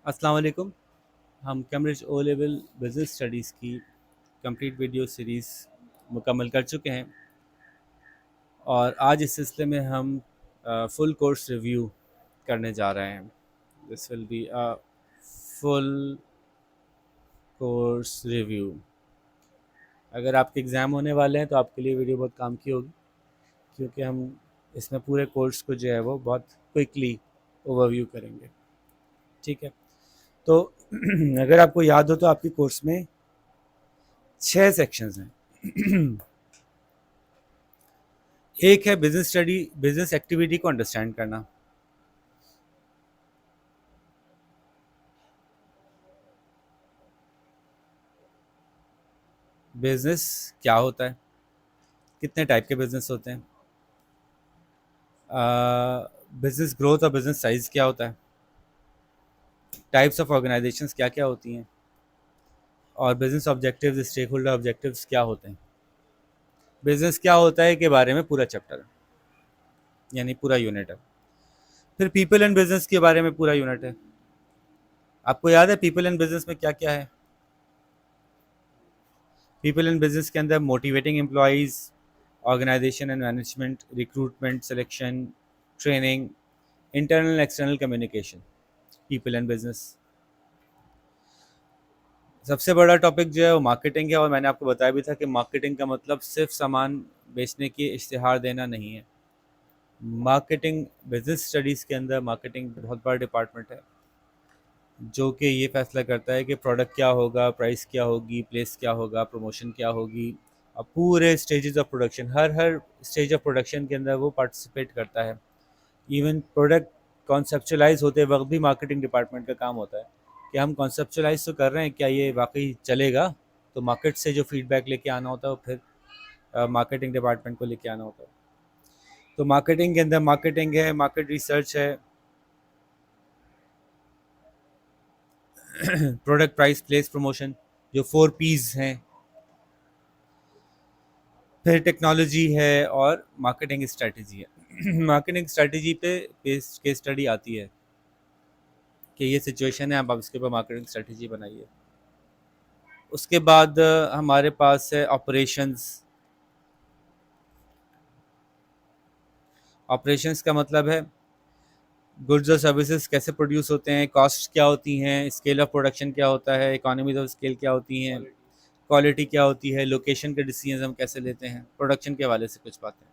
अस्सलाम वालेकुम। हम Cambridge O level business studies की कंप्लीट वीडियो सीरीज़ मुकम्मल कर चुके हैं और आज इस सिलसिले में हम फुल कोर्स रिव्यू करने जा रहे हैं। This will be a full course review. अगर आपके एग्ज़ाम होने वाले हैं तो आपके लिए वीडियो बहुत काम की होगी, क्योंकि हम इसमें पूरे कोर्स को जो है वो बहुत क्विकली ओवरव्यू करेंगे। ठीक है, तो अगर आपको याद हो तो आपके कोर्स में 6 सेक्शंस हैं। एक है बिजनेस स्टडी, बिजनेस एक्टिविटी को अंडरस्टैंड करना। बिजनेस क्या होता है, कितने टाइप के बिजनेस होते हैं, बिजनेस ग्रोथ और बिजनेस साइज क्या होता है, टाइप्स ऑफ ऑर्गेनाइजेशंस क्या क्या होती हैं, और business objectives, stakeholder objectives क्या होते हैं। बिजनेस क्या होता है के बारे में पूरा चैप्टर है, यानी पूरा यूनिट है। फिर पीपल एंड बिजनेस के बारे में पूरा यूनिट है। आपको याद है पीपल एंड बिजनेस में क्या क्या है? पीपल एंड बिजनेस के अंदर motivating employees, organisation and management, recruitment, selection, training, internal external communication, people and business. सबसे बड़ा टॉपिक जो है वो मार्केटिंग है, और मैंने आपको बताया भी था कि मार्केटिंग का मतलब सिर्फ सामान बेचने की इश्तिहार देना नहीं है। मार्केटिंग, बिजनेस स्टडीज़ के अंदर मार्केटिंग बहुत बड़ा डिपार्टमेंट है, जो कि ये फैसला करता है कि प्रोडक्ट क्या होगा, प्राइस क्या होगी, प्लेस क्या होगा, प्रमोशन क्या होगी, और पूरे stages of production, her her stage of production के अंदर वो पार्टिसिपेट करता है। इवन प्रोडक्ट कॉन्सेप्चुलाइज होते वक्त भी मार्केटिंग डिपार्टमेंट का काम होता है कि हम कॉन्सेप्चुलाइज तो कर रहे हैं, क्या ये वाकई चलेगा। तो मार्केट से जो फीडबैक लेके आना होता है वो फिर मार्केटिंग डिपार्टमेंट को लेके आना होता है। तो मार्केटिंग के अंदर मार्केटिंग है, मार्केट रिसर्च है, प्रोडक्ट, प्राइस, प्लेस, प्रमोशन, जो 4 P's हैं। फिर टेक्नोलॉजी है और मार्केटिंग स्ट्रेटजी है। मार्केटिंग स्ट्रेटजी पे केस स्टडी आती है कि ये सिचुएशन है, आप इसके ऊपर मार्केटिंग स्ट्रेटजी बनाइए। उसके बाद हमारे पास है ऑपरेशंस। ऑपरेशंस का मतलब है गुड्स और सर्विसेज कैसे प्रोड्यूस होते हैं, कॉस्ट क्या होती हैं, स्केल ऑफ प्रोडक्शन क्या होता है, इकोनॉमीज ऑफ स्केल क्या होती हैं, क्वालिटी क्या होती है, लोकेशन के डिसीजन हम कैसे लेते हैं, प्रोडक्शन के हवाले से कुछ बातें।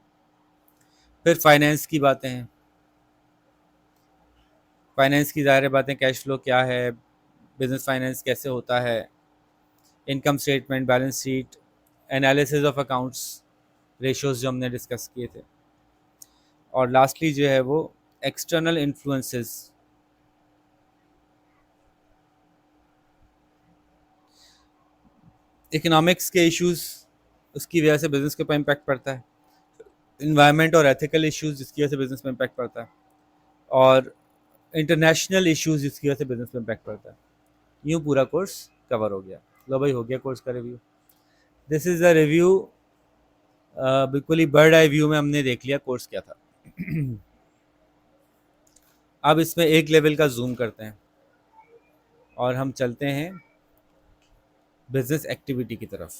फिर फाइनेंस की बातें हैं। फाइनेंस की ज़ाहिर बातें, कैश फ्लो क्या है, बिजनेस फाइनेंस कैसे होता है, income statement, balance sheet, analysis of accounts, ratios जो हमने डिस्कस किए थे। और लास्टली जो है वो एक्सटर्नल इन्फ्लुएंसेस। इकोनॉमिक्स के इश्यूज, उसकी वजह से बिजनेस के ऊपर इम्पैक्ट पड़ता है। इन्वायरमेंट और एथिकल इश्यूज, जिसकी वजह से बिजनेस में इम्पैक्ट पड़ता है। और इंटरनेशनल इश्यूज, जिसकी वजह से बिजनेस में इम्पैक्ट पड़ता है। यूँ पूरा कोर्स कवर हो गया। लो भाई, हो गया कोर्स का review. This is a review, बिल्कुल ही बर्ड आई व्यू में हमने देख लिया कोर्स क्या था। अब इसमें एक लेवल का जूम करते हैं और हम चलते हैं बिजनेस एक्टिविटी की तरफ।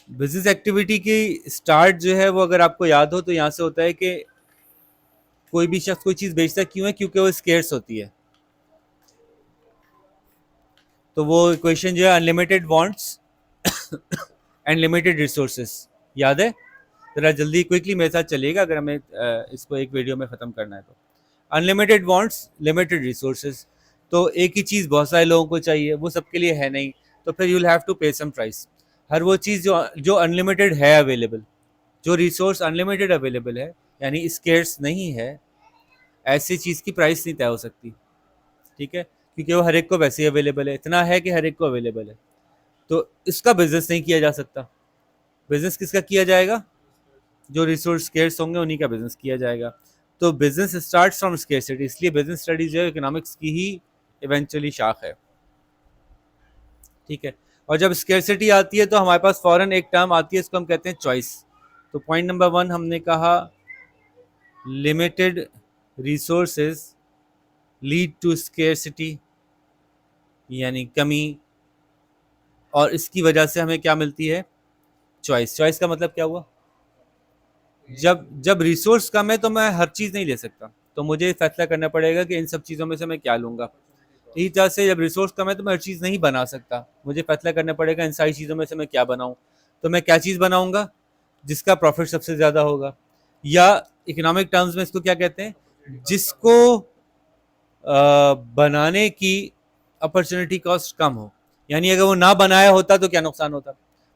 बिजनेस एक्टिविटी की स्टार्ट जो है वो, अगर आपको याद हो तो यहाँ से होता है कि कोई भी शख्स कोई चीज़ बेचता क्यों है, क्योंकि वो स्केर्स होती है। तो वो इक्वेशन जो है, unlimited wants and limited resources, याद है? ज़रा जल्दी क्विकली मेरे साथ चलिएगा अगर हमें इसको एक वीडियो में ख़त्म करना है तो। Unlimited wants, limited resources. तो एक ही चीज़ बहुत सारे लोगों को चाहिए, वो सबके लिए है नहीं, तो फिर यू विल हैव टू पे सम प्राइस। हर वो चीज़ जो जो अनलिमिटेड है अवेलेबल, जो रिसोर्स अनलिमिटेड अवेलेबल है, यानी स्केर्स नहीं है, ऐसी चीज़ की प्राइस नहीं तय हो सकती। ठीक है, क्योंकि वो हर एक को वैसे ही अवेलेबल है, इतना है कि हर एक को अवेलेबल है। तो इसका बिजनेस नहीं किया जा सकता। बिजनेस किसका किया जाएगा? जो रिसोर्स स्केर्स होंगे उन्हीं का बिजनेस किया जाएगा। तो बिजनेस स्टार्ट फ्रॉम स्केर्सिटी, इसलिए बिजनेस स्टडीज जो है इकोनॉमिक्स की ही इवेंचुअली शाख है। ठीक है, और जब स्केर्सिटी आती है तो हमारे पास फॉरन एक टर्म आती है, इसको हम कहते हैं चॉइस। तो पॉइंट नंबर 1 हमने कहा limited resources lead to scarcity यानी कमी, और इसकी वजह से हमें क्या मिलती है? चॉइस। चॉइस का मतलब क्या हुआ? जब जब रिसोर्स कम है तो मैं हर चीज़ नहीं ले सकता, तो मुझे फैसला करना पड़ेगा कि इन सब चीज़ों में से मैं क्या लूँगा। इसी तरह से जब रिसोर्स कम है तो मैं हर चीज़ नहीं बना सकता, मुझे फैसला करना पड़ेगा इन सारी चीज़ों में से मैं क्या बनाऊँ। तो मैं क्या चीज़ बनाऊँगा? जिसका प्रॉफिट सबसे ज़्यादा होगा, या इकोनॉमिक टर्म्स में इसको क्या कहते हैं? जिसको बनाने की अपॉर्चुनिटी कॉस्ट कम हो। यानी अगर वो ना बनाया होता तो क्या नुकसान होता?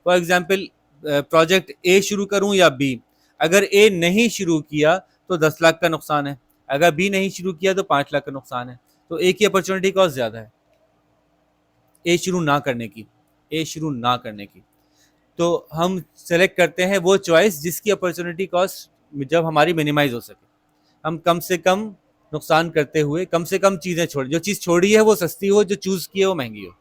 फॉर एग्जाम्पल, प्रोजेक्ट ए शुरू करूं या बी, अगर ए नहीं शुरू किया तो 10 लाख का नुकसान है, अगर बी नहीं शुरू किया तो 5 लाख का नुकसान है। तो ए की अपॉर्चुनिटी कॉस्ट ज़्यादा है ए शुरू ना करने की, ए शुरू ना करने की। तो हम सेलेक्ट करते हैं वो चॉइस जिसकी अपॉर्चुनिटी कॉस्ट जब हमारी मिनिमाइज हो सके, हम कम से कम नुकसान करते हुए कम से कम चीज़ें छोड़, जो चीज़ छोड़ी है वो सस्ती हो, जो चूज़ की है वो महंगी हो,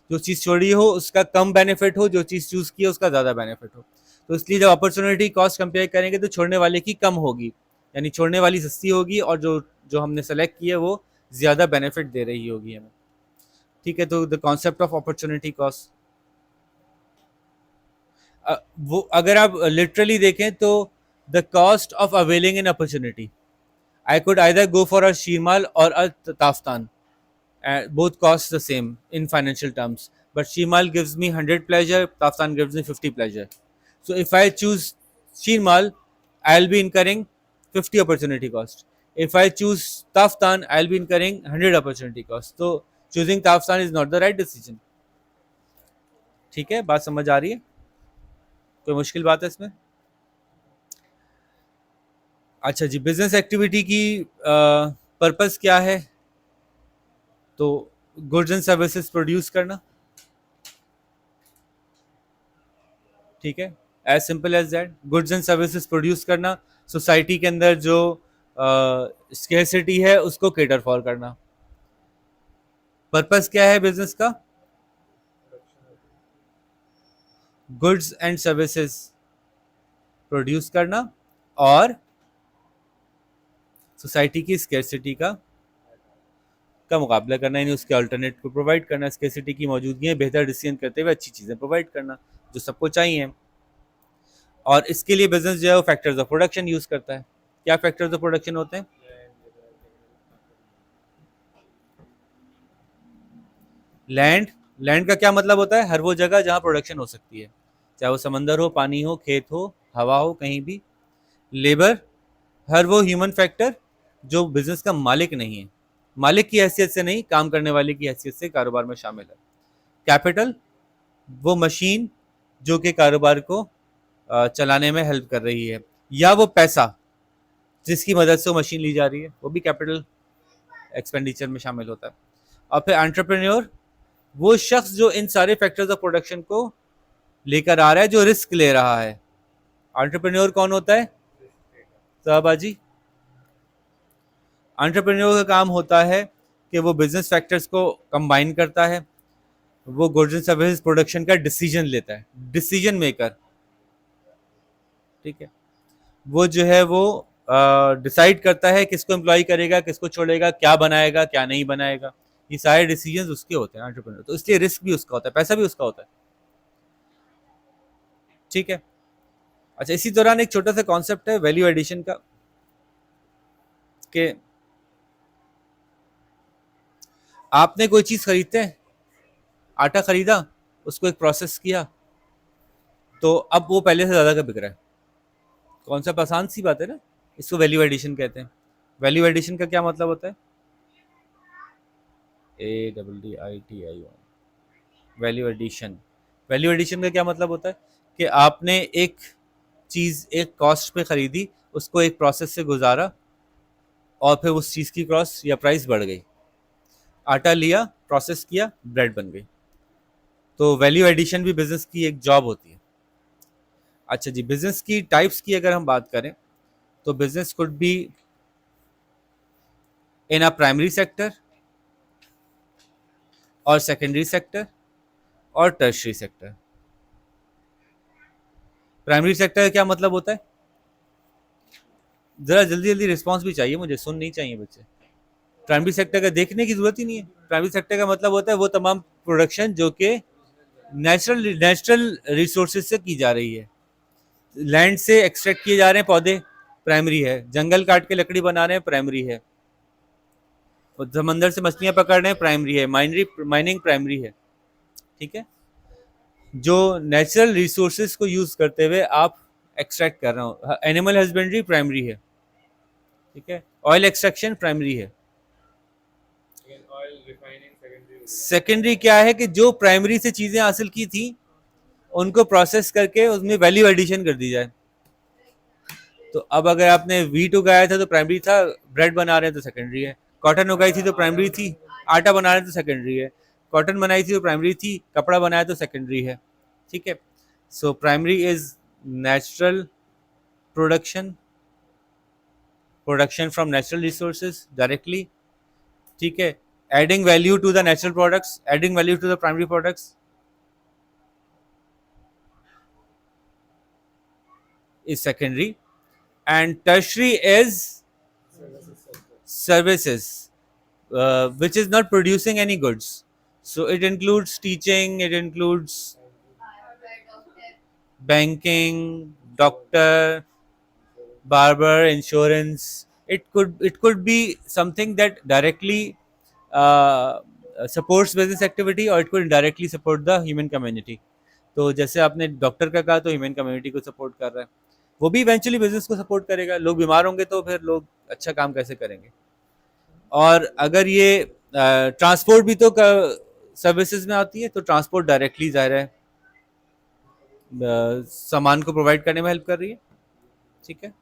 जो चीज़ छोड़ी हो उसका कम बेनिफिट हो, जो चीज़ चूज़ की है उसका ज़्यादा बेनिफिट हो। तो इसलिए जब अपॉर्चुनिटी कॉस्ट कंपेयर करेंगे तो छोड़ने वाले की कम होगी, यानी छोड़ने वाली सस्ती होगी, और जो जो हमने सेलेक्ट की है वो ज़्यादा बेनिफिट दे रही होगी हमें। ठीक है, तो the concept of opportunity cost, वो अगर आप लिटरली देखें तो the cost of availing an opportunity, I could either go for a Shirmal or a Taftan. Both cost the same in financial terms. But Shirmal gives me 100 pleasure, Taftan gives me 50 pleasure. So if I choose Shirmal, I'll be incurring 50 opportunity cost. If I choose Taftan, I'll be incurring 100 opportunity cost. So choosing Taftan is not the right decision. ठीक है, बात समझ आ रही है? कोई मुश्किल बात है इसमें? अच्छा जी, बिजनेस एक्टिविटी की पर्पस क्या है? तो गुड्स एंड सर्विसेज प्रोड्यूस करना, ठीक है, as simple as that, goods and services produce करना, सोसाइटी के अंदर जो स्केर्सिटी है उसको केटर फॉर करना। पर्पस क्या है बिजनेस का? गुड्स एंड सर्विसेज प्रोड्यूस करना और सोसाइटी की स्केर्सिटी का मुकाबला करना, यानी उसके अल्टरनेट को प्रोवाइड करना, स्केर्सिटी की मौजूदगी में बेहतर डिसीजन करते हुए अच्छी चीज़ें प्रोवाइड करना जो सबको चाहिए। और इसके लिए बिजनेस जो है वो फैक्टर्स ऑफ प्रोडक्शन यूज करता है। क्या फैक्टर्स ऑफ प्रोडक्शन होते हैं? लैंड। लैंड का क्या मतलब होता है? हर वो जगह जहाँ प्रोडक्शन हो सकती है, चाहे वो समंदर हो, पानी हो, खेत हो, हवा हो, कहीं भी। लेबर, हर वो ह्यूमन फैक्टर जो बिजनेस का मालिक नहीं है, मालिक की हैसियत से नहीं, काम करने वाले की हैसियत से कारोबार में शामिल है। कैपिटल, वो मशीन जो कि कारोबार को चलाने में हेल्प कर रही है, या वो पैसा जिसकी मदद से वो मशीन ली जा रही है, वो भी कैपिटल एक्सपेंडिचर में शामिल होता है। और फिर एंटरप्रेन्योर, वो शख्स जो इन सारे फैक्टर्स ऑफ प्रोडक्शन को लेकर आ रहा है, जो रिस्क ले रहा है। एंटरप्रेन्योर कौन होता है? साहबाजी, एंटरप्रेन्योर का काम होता है कि वो बिजनेस फैक्टर्स को कंबाइन करता है, वो गुड्स एंड सर्विसेज प्रोडक्शन का डिसीजन लेता है, डिसीजन मेकर। ठीक है, वो जो है वो डिसाइड करता है किसको एम्प्लॉय करेगा, किसको छोड़ेगा, क्या बनाएगा, क्या नहीं बनाएगा। ये सारे डिसीजंस उसके होते हैं एंटरप्रेन्योर, तो इसलिए रिस्क भी उसका होता है, पैसा भी उसका होता है। ठीक है। अच्छा, इसी दौरान एक छोटा सा कॉन्सेप्ट है वैल्यू एडिशन का, कि आपने कोई चीज खरीदते हैं, आटा खरीदा, उसको एक प्रोसेस किया, तो अब वो पहले से ज्यादा का बिक रहा है। कॉन्सेप्ट आसान सी बात है ना, इसको वैल्यू एडिशन कहते हैं। वैल्यू एडिशन का क्या मतलब होता है? ADDITION, value addition. Value addition का क्या मतलब होता है? कि आपने एक चीज एक कॉस्ट पे खरीदी, उसको एक प्रोसेस से गुजारा, और फिर उस चीज की कॉस्ट या प्राइस बढ़ गई। आटा लिया, प्रोसेस किया, ब्रेड बन गई। तो वैल्यू एडिशन भी बिजनेस की एक जॉब होती है। अच्छा जी, बिजनेस की टाइप्स की अगर हम बात करें तो business could be in a primary sector और सेकेंडरी सेक्टर और टर्शरी सेक्टर। प्राइमरी सेक्टर का क्या मतलब होता है? जरा जल्दी जल्दी रिस्पॉन्स भी चाहिए मुझे, सुन नहीं चाहिए बच्चे। प्राइमरी सेक्टर का देखने की जरूरत ही नहीं है। प्राइमरी सेक्टर का मतलब होता है वो तमाम प्रोडक्शन जो कि नेचुरल रिसोर्सेज से की जा रही है। लैंड से एक्सट्रैक्ट किए जा रहे हैं पौधे, प्राइमरी है। जंगल काट के लकड़ी बना रहे हैं, प्राइमरी है। और समंदर से मछलियां पकड़ रहे हैं, प्राइमरी है। माइनिंग प्राइमरी है। ठीक है, जो नेचुरल रिसोर्सेज को यूज करते हुए आप एक्सट्रैक्ट कर रहे हो। एनिमल हस्बेंड्री प्राइमरी है। ठीक है, ऑयल एक्सट्रैक्शन प्राइमरी है। सेकेंडरी क्या है कि जो प्राइमरी से चीजें हासिल की थी उनको प्रोसेस करके उसमें वैल्यू एडिशन कर दी जाए। तो अब अगर आपने वीट उगाया था तो प्राइमरी था, ब्रेड बना रहे हैं तो सेकेंडरी है। कॉटन उगाई थी तो प्राइमरी थी, आटा बना रहे हैं तो सेकेंडरी है। कॉटन बनाई थी तो प्राइमरी थी, कपड़ा बनाया तो सेकेंडरी है। ठीक है, so primary is natural production, production from natural resources directly. ठीक है, adding value to the natural products, adding value to the primary products is secondary, and tertiary is services, which is not producing any goods. So it includes teaching, it includes banking, doctor, barber, insurance. It could be something that directly uh, supports business activity, or it could indirectly support the human community. तो जैसे आपने doctor का कहा तो human community को support कर रहा है, वो भी इवेंचुअली बिजनेस को सपोर्ट करेगा। लोग बीमार होंगे तो फिर लोग अच्छा काम कैसे करेंगे। और अगर ये ट्रांसपोर्ट भी तो सर्विसेज में आती है, तो ट्रांसपोर्ट डायरेक्टली ज़ाहिर है सामान को प्रोवाइड करने में हेल्प कर रही है। ठीक है,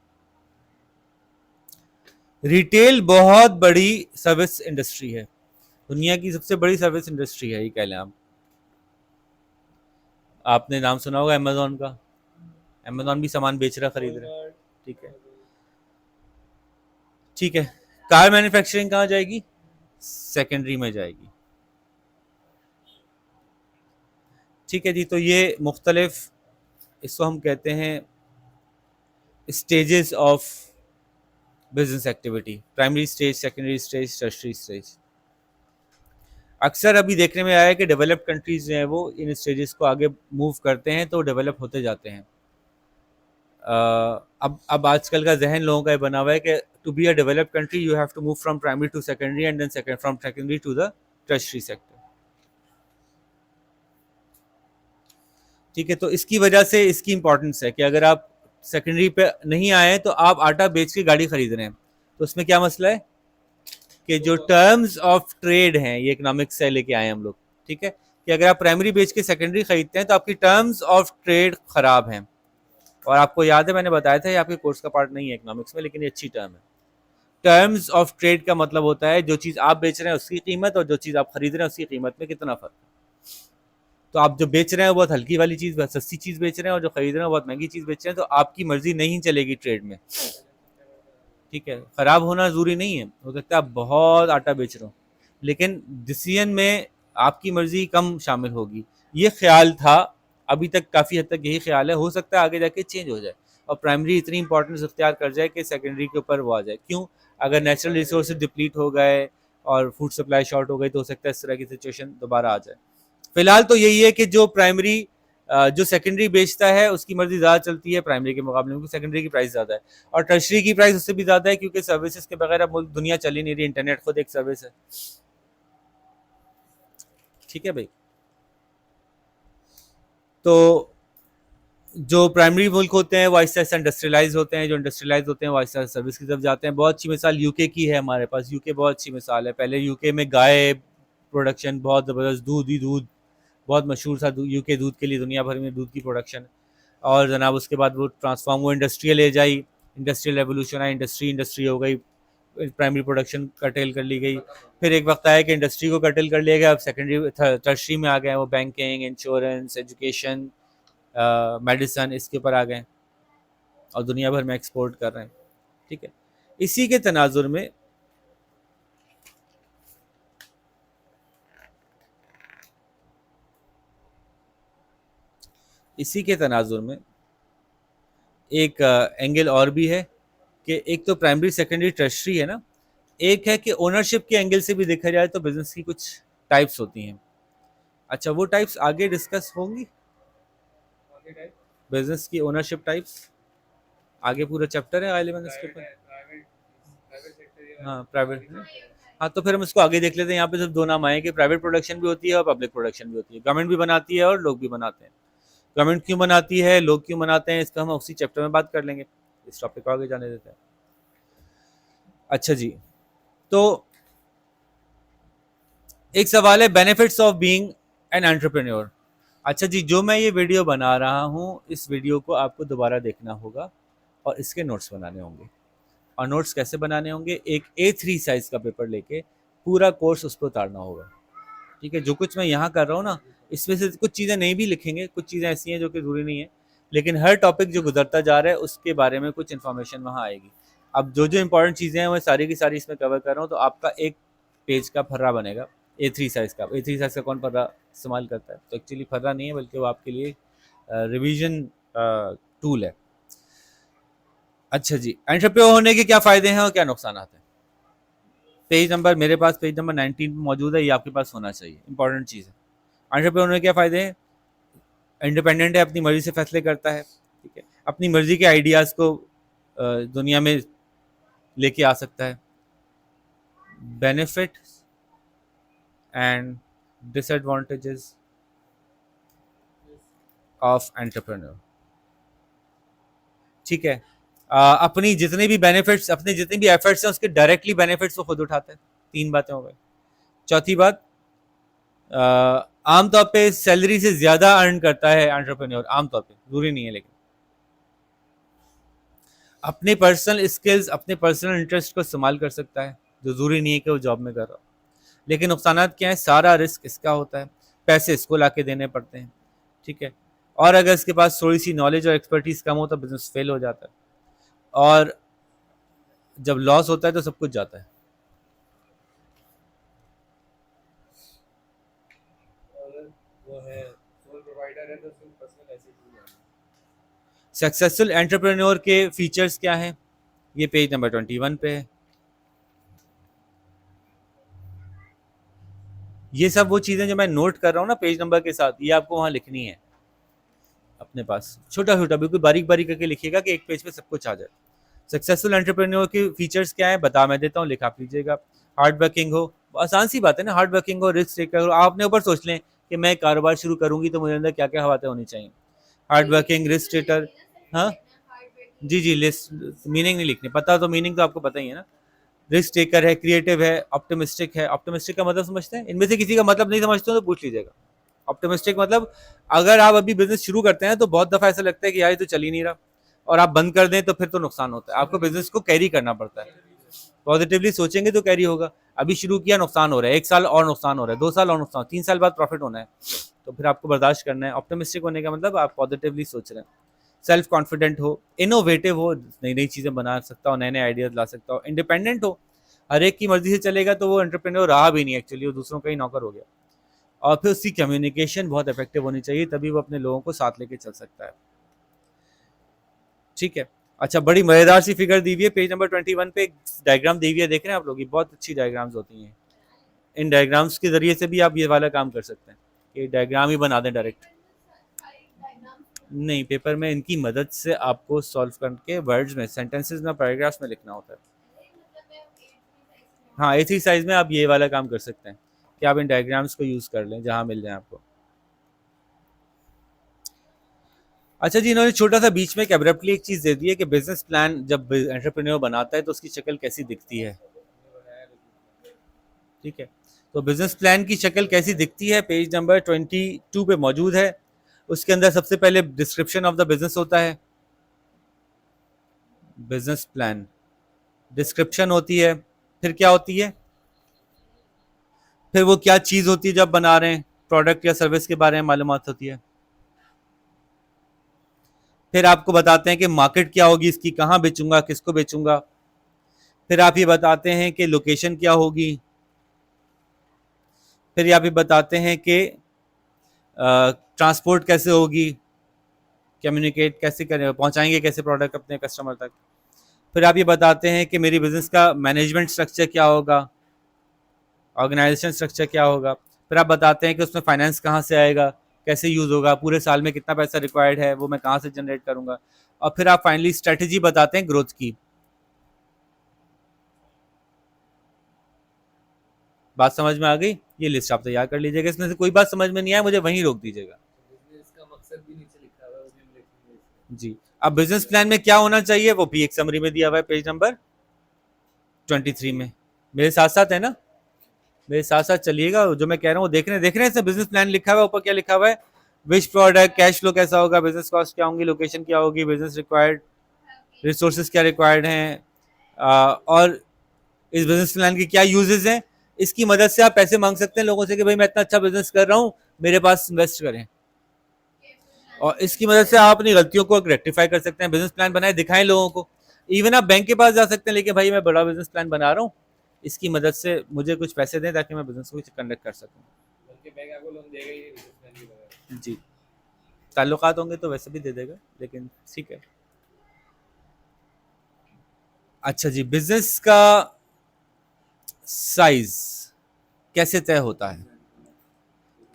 रिटेल बहुत बड़ी सर्विस इंडस्ट्री है, दुनिया की सबसे बड़ी सर्विस इंडस्ट्री है ये कह लें आप। आपने नाम सुना होगा अमेजोन का, अमेजोन भी सामान बेच रहा, खरीद रहा है। ठीक है, ठीक है। कार मैन्युफैक्चरिंग कहाँ जाएगी? सेकेंडरी में जाएगी। ठीक है जी, तो ये मुख्तलिफ, इसको हम कहते हैं stages of business activity. Primary stage, secondary stage, tertiary stage. अक्सर अभी देखने में आया है कि डेवलप्ड कंट्रीज जो हैं वो इन स्टेजेस को आगे मूव करते हैं तो डेवलप होते जाते हैं। अब आजकल का जहन लोगों का ये बना हुआ है कि to be a developed country you have to move from primary to secondary and then from secondary to the tertiary sector. ठीक है, तो इसकी वजह से इसकी इंपॉर्टेंस है कि अगर आप सेकेंडरी पे नहीं आए तो आप आटा बेच के गाड़ी खरीद रहे हैं, तो उसमें क्या मसला है कि जो टर्म्स ऑफ ट्रेड हैं, ये इकोनॉमिक्स से लेके आए हम लोग। ठीक है, कि अगर आप प्राइमरी बेच के सेकेंडरी खरीदते हैं तो आपकी टर्म्स ऑफ ट्रेड खराब हैं। और आपको याद है मैंने बताया था ये आपके कोर्स का पार्ट नहीं है इकोनॉमिक्स में, लेकिन ये अच्छी टर्म है। टर्म्स ऑफ ट्रेड का मतलब होता है जो चीज़ आप बेच रहे हैं उसकी कीमत और जो चीज़ आप खरीद रहे हैं उसकी कीमत में कितना फर्क है। तो आप जो बेच रहे हैं बहुत हल्की वाली चीज़, बहुत सस्ती चीज़ बेच रहे हैं, और जो खरीद रहे हैं बहुत महंगी चीज़ बेच रहे हैं, तो आपकी मर्जी नहीं चलेगी ट्रेड में। ठीक है, ख़राब होना ज़रूरी नहीं है, हो सकता है आप बहुत आटा बेच रहे हो, लेकिन डिसीजन में आपकी मर्जी कम शामिल होगी। ये ख्याल था, अभी तक काफ़ी हद तक यही ख्याल है, हो सकता है आगे जाके चेंज हो जाए और प्राइमरी इतनी इंपॉर्टेंस इख्तियार कर जाए कि सेकेंडरी के ऊपर वो आ जाए। क्यों? अगर नेचुरल रिसोर्स डिप्लीट हो गए और फूड सप्लाई शॉर्ट हो गई तो हो सकता है इस तरह की सिचुएशन दोबारा आ जाए। फिलहाल तो यही है कि जो प्राइमरी जो सेकेंडरी बेचता है उसकी मर्जी ज़्यादा चलती है प्राइमरी के मुकाबले में, क्योंकि सेकेंडरी की प्राइस ज़्यादा है, और टर्शरी की प्राइस उससे भी ज़्यादा है क्योंकि सर्विसेज के बगैर अब दुनिया चल ही नहीं रही। इंटरनेट खुद एक सर्विस है। ठीक है भाई, तो जो प्राइमरी मुल्क होते हैं वो आहिस्ता आहिस्ता इंडस्ट्रियलाइज होते हैं, जो इंडस्ट्रियलाइज होते हैं वो आहिस्ता आहिस्ता सर्विस की तरफ जाते हैं। बहुत अच्छी मिसाल यूके की है हमारे पास, यूके बहुत अच्छी मिसाल है। पहले यूके में गाय प्रोडक्शन बहुत ज़बरदस्त, दूध ही दूध बहुत मशहूर था, यूके दूध के लिए, दुनिया भर में दूध की प्रोडक्शन। और जनाब उसके बाद वो ट्रांसफॉर्म हुआ, इंडस्ट्रियल एज आई, इंडस्ट्रियल रेवोल्यूशन आई, इंडस्ट्री हो गई, प्राइमरी प्रोडक्शन कर्टेल कर ली गई। फिर एक वक्त आया कि इंडस्ट्री को कर्टेल कर लिया गया, अब सेकेंडरी टर्शरी में आ गए वो बैंकिंग, इंश्योरेंस, एजुकेशन, मेडिसन, इसके ऊपर आ गए और दुनिया भर में एक्सपोर्ट कर रहे हैं। ठीक है, इसी के तनाजुर में एक एंगल और भी है कि एक तो प्राइमरी सेकेंडरी टर्शरी है ना, एक है कि ओनरशिप के एंगल से भी देखा जाए तो बिजनेस की कुछ टाइप्स होती हैं। अच्छा, वो टाइप्स आगे डिस्कस होंगी, बिजनेस की ओनरशिप टाइप्स आगे पूरा चैप्टर है I11 इसके ऊपर। हाँ, प्राइवेट। हाँ, तो फिर हम इसको आगे देख लेते हैं। यहाँ पे सिर्फ दो नाम आए कि प्राइवेट प्रोडक्शन भी होती है और पब्लिक प्रोडक्शन भी होती है। गवर्नमेंट भी बनाती है और लोग भी बनाते हैं। गवर्नमेंट क्यों बनाती है, लोग क्यों बनाते हैं, इसका हम उसी चैप्टर में बात कर लेंगे। इस टॉपिक को आगे जाने देते हैं। अच्छा जी, तो एक सवाल है, benefits of being an entrepreneur. अच्छा जी, जो मैं ये वीडियो बना रहा हूँ, इस वीडियो को आपको दोबारा देखना होगा और इसके नोट्स बनाने होंगे। और नोट्स कैसे बनाने होंगे, एक A3 साइज का पेपर लेके पूरा कोर्स उस पर उतारना होगा। ठीक है, जो कुछ मैं यहाँ कर रहा हूँ ना, इसमें से कुछ चीज़ें नहीं भी लिखेंगे, कुछ चीज़ें ऐसी हैं जो कि ज़रूरी नहीं है, लेकिन हर टॉपिक जो गुजरता जा रहा है उसके बारे में कुछ इन्फॉर्मेशन वहाँ आएगी। अब जो जो इंपॉर्टेंट चीज़ें हैं वो सारी की सारी इसमें कवर कर रहा हूँ, तो आपका एक पेज का फर्रा बनेगा A3 साइज का। A3 साइज का कौन फर्रा इस्तेमाल करता है? तो एक्चुअली फर्रा नहीं है, बल्कि वो आपके लिए रिवीजन टूल है। अच्छा जी, एंटरप्रेन्योर होने के क्या फ़ायदे हैं और क्या नुकसान हैं? पेज नंबर मेरे पास पेज नंबर 19 मौजूद है, ये आपके पास होना चाहिए, इंपॉर्टेंट चीज़ है। एंटरप्रेन्योर होने के क्या फ़ायदे हैं? इंडिपेंडेंट है, अपनी मर्जी से फैसले करता है। ठीक है, अपनी मर्जी के आइडियाज़ को दुनिया में लेके आ सकता है। Benefit and disadvantages of entrepreneur. ठीक है, अपनी जितने भी बेनिफिट्स, अपने जितने भी एफर्ट्स हैं उसके डायरेक्टली बेनिफिट्स वो खुद उठाता है। तीन बातें हो गई। चौथी बात, आमतौर पे सैलरी से ज़्यादा अर्न करता है एंटरप्रेन्योर, आमतौर पे, जरूरी नहीं है लेकिन। अपने पर्सनल स्किल्स, अपने पर्सनल इंटरेस्ट को इस्तेमाल कर सकता है, जो जरूरी नहीं है कि वो जॉब में कर रहा हो। लेकिन नुकसानात क्या है? सारा रिस्क इसका होता है, पैसे इसको ला के देने पड़ते हैं। ठीक है, और अगर इसके पास थोड़ी सी नॉलेज और एक्सपर्टीज कम हो तो बिजनेस फेल हो जाता है, और जब लॉस होता है तो सब कुछ जाता है। सक्सेसफुल एंटरप्रेन्योर के फीचर्स क्या हैं? ये पेज नंबर 21 पे है। ये सब वो चीज़ें जो मैं नोट कर रहा हूँ ना पेज नंबर के साथ, ये आपको वहाँ लिखनी है अपने पास, छोटा छोटा बिल्कुल बारीक बारीक करके लिखिएगा कि एक पेज पे सब कुछ आ जाए। सक्सेसफुल एंटरप्रेन्योर के फीचर्स क्या है बता मैं देता हूँ, लिख आप लीजिएगा। हार्ड वर्किंग हो, आसान सी बात है ना, हार्ड वर्किंग हो, रिस्क टेकर हो। आप अपने ऊपर सोच लें कि मैं कारोबार शुरू करूंगी तो मुझे अंदर क्या क्या बातें होनी चाहिए। Hard working, risk taker. हाँ जी जी, लिस्ट मीनिंग नहीं लिखनी, पता तो मीनिंग तो आपको पता ही है ना। रिस्क टेकर है, क्रिएटिव है, ऑप्टिमिस्टिक है। ऑप्टिमिस्टिक का मतलब समझते हैं? इनमें से किसी का मतलब नहीं समझते हो तो पूछ लीजिएगा। ऑप्टिमिस्टिक मतलब, अगर आप अभी बिजनेस शुरू करते हैं तो बहुत दफा ऐसा लगता है कि यार ये तो चल ही नहीं रहा, और आप बंद कर दें तो फिर तो नुकसान होता है। आपको बिजनेस को कैरी करना पड़ता है, पॉजिटिवली सोचेंगे तो कैरी होगा। अभी शुरू किया, नुकसान हो रहा है, 1 साल और नुकसान हो रहा है, 2 साल और नुकसान, 3 साल बाद प्रॉफिट होना है, तो फिर आपको बर्दाश्त करना है। ऑप्टिमिस्टिक होने का मतलब आप पॉजिटिवली सोच रहे हैं। सेल्फ कॉन्फिडेंट हो, इनोवेटिव हो, नई नई चीज़ें बना सकता हो, नए नए आइडियाज ला सकता हो। इंडिपेंडेंट हो, हर एक की मर्जी से चलेगा तो वो एंटरप्रेन्योर रहा भी नहीं, एक्चुअली वो दूसरों का ही नौकर हो गया। और फिर उसकी कम्युनिकेशन बहुत इफेक्टिव होनी चाहिए, तभी वो अपने लोगों को साथ लेके चल सकता है। ठीक है, अच्छा, बड़ी मजेदार सी फिगर दी हुई है पेज नंबर 21 पे, एक डायग्राम दी हुई है, देख रहे हैं आप लोग? ये बहुत अच्छी डायग्राम्स होती हैं। इन डायग्राम्स के जरिए से भी आप ये वाला काम कर सकते हैं कि डायग्राम ही बना दें डायरेक्ट। नहीं, पेपर में इनकी मदद से आपको सॉल्व करके वर्ड्स में, सेंटेंसेस में, पैराग्राफ्स में लिखना होता है। हाँ, A3 साइज में आप ये वाला काम कर सकते हैं कि आप इन डायग्राम्स को यूज़ कर लें जहाँ मिल जाए आपको। अच्छा जी, इन्होंने छोटा सा बीच में एक एब्रप्टली एक चीज़ दे दी है कि बिजनेस प्लान जब एंटरप्रेन्योर बनाता है तो उसकी शक्ल कैसी दिखती है। ठीक है, तो बिजनेस प्लान की शक्ल कैसी दिखती है पेज नंबर 22 पे मौजूद है। उसके अंदर सबसे पहले डिस्क्रिप्शन ऑफ द बिजनेस होता है, बिजनेस प्लान, डिस्क्रिप्शन होती है, फिर क्या होती है, फिर वो क्या चीज़ होती है जब बना रहे हैं, प्रोडक्ट या सर्विस के बारे में मालूमात होती है। फिर आपको बताते हैं कि मार्केट क्या होगी इसकी, कहाँ बेचूंगा, किसको बेचूंगा। फिर आप ये बताते हैं कि लोकेशन क्या होगी। फिर आप ये बताते हैं कि ट्रांसपोर्ट कैसे होगी, कम्युनिकेट कैसे करें, पहुंचाएंगे कैसे प्रोडक्ट अपने कस्टमर तक। फिर आप ये बताते हैं कि मेरी बिजनेस का मैनेजमेंट स्ट्रक्चर क्या होगा, ऑर्गेनाइजेशन स्ट्रक्चर क्या होगा। फिर आप बताते हैं कि उसमें फाइनेंस कहाँ से आएगा, कैसे यूज़ होगा, पूरे साल में कितना पैसा रिक्वायर्ड है, वो मैं कहाँ से जनरेट करूँगा। और फिर आप फाइनली स्ट्रेटजी बताते हैं ग्रोथ की। बात समझ में आ गई? ये लिस्ट आप तैयार कर लीजिएगा, इसमें से कोई बात समझ में नहीं आए मुझे वहीं रोक दीजिएगा। इसका मकसद भी नीचे लिखा हुआ है, वो भी हम लिखेंगे। जी, अब बिजनेस प्लान में क्या होना चाहिए वो भी एक समरी में दिया हुआ है पेज नंबर 23 में। मेरे साथ साथ है ना, मेरे साथ साथ चलिएगा, जो मैं कह रहा हूँ देख रहे हैं इसमें बिजनेस प्लान लिखा हुआ है, ऊपर क्या लिखा हुआ है, विच प्रोडक्ट, कैश फ्लो कैसा होगा, बिजनेस कॉस्ट क्या होंगी, लोकेशन क्या होगी, बिजनेस रिक्वायर्ड रिसोर्सेज क्या रिक्वायर्ड हैं, और इस बिजनेस प्लान की क्या यूजेस हैं। इसकी मदद से आप पैसे मांग सकते हैं लोगों से कि भाई मैं इतना अच्छा बिजनेस कर रहा हूँ, मेरे पास इन्वेस्ट करें। और इसकी मदद से आप अपनी गलतियों को रेक्टिफाई कर सकते हैं, बिजनेस प्लान बनाए दिखाएं लोगों को। इवन आप बैंक के पास जा सकते हैं लेकिन भाई मैं बड़ा बिजनेस प्लान बना रहा हूँ, इसकी मदद से मुझे कुछ पैसे दें ताकि मैं बिजनेस को कंडक्ट कर सकूँ। बल्कि बैंक आपको लोन देगा ही नहीं बिजनेसमैन के बगैर। जी, ताल्लुकात होंगे तो वैसे भी दे देगा, लेकिन ठीक है। अच्छा जी, बिजनेस का साइज कैसे तय होता है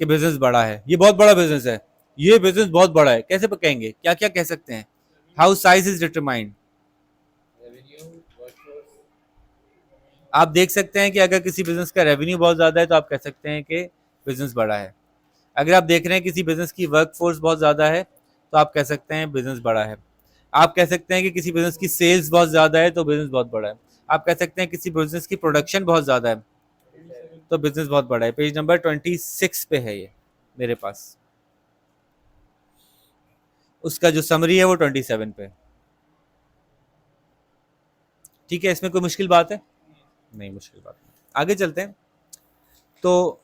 कि बिजनेस बड़ा है, ये बहुत बड़ा बिजनेस है, ये बिजनेस बहुत बड़ा है, कैसे कहेंगे, क्या क्या कह सकते हैं? How size is determined. Revenue, workforce. आप देख सकते हैं कि अगर किसी बिजनेस का रेवेन्यू बहुत ज़्यादा है तो आप कह सकते हैं कि बिजनेस बड़ा है। अगर आप देख रहे हैं किसी बिजनेस की वर्क फोर्स बहुत ज़्यादा है तो आप कह सकते हैं बिजनेस बड़ा है। आप कह सकते हैं कि किसी बिजनेस की सेल्स बहुत ज़्यादा है तो बिजनेस बहुत बड़ा है। आप कह सकते हैं किसी बिजनेस की प्रोडक्शन बहुत ज़्यादा है तो बिजनेस बहुत बड़ा है। पेज नंबर 26 पे है ये मेरे पास, उसका जो समरी है वो 27 पे। ठीक है, इसमें कोई मुश्किल बात है? नहीं, मुश्किल बात नहीं। आगे चलते हैं। तो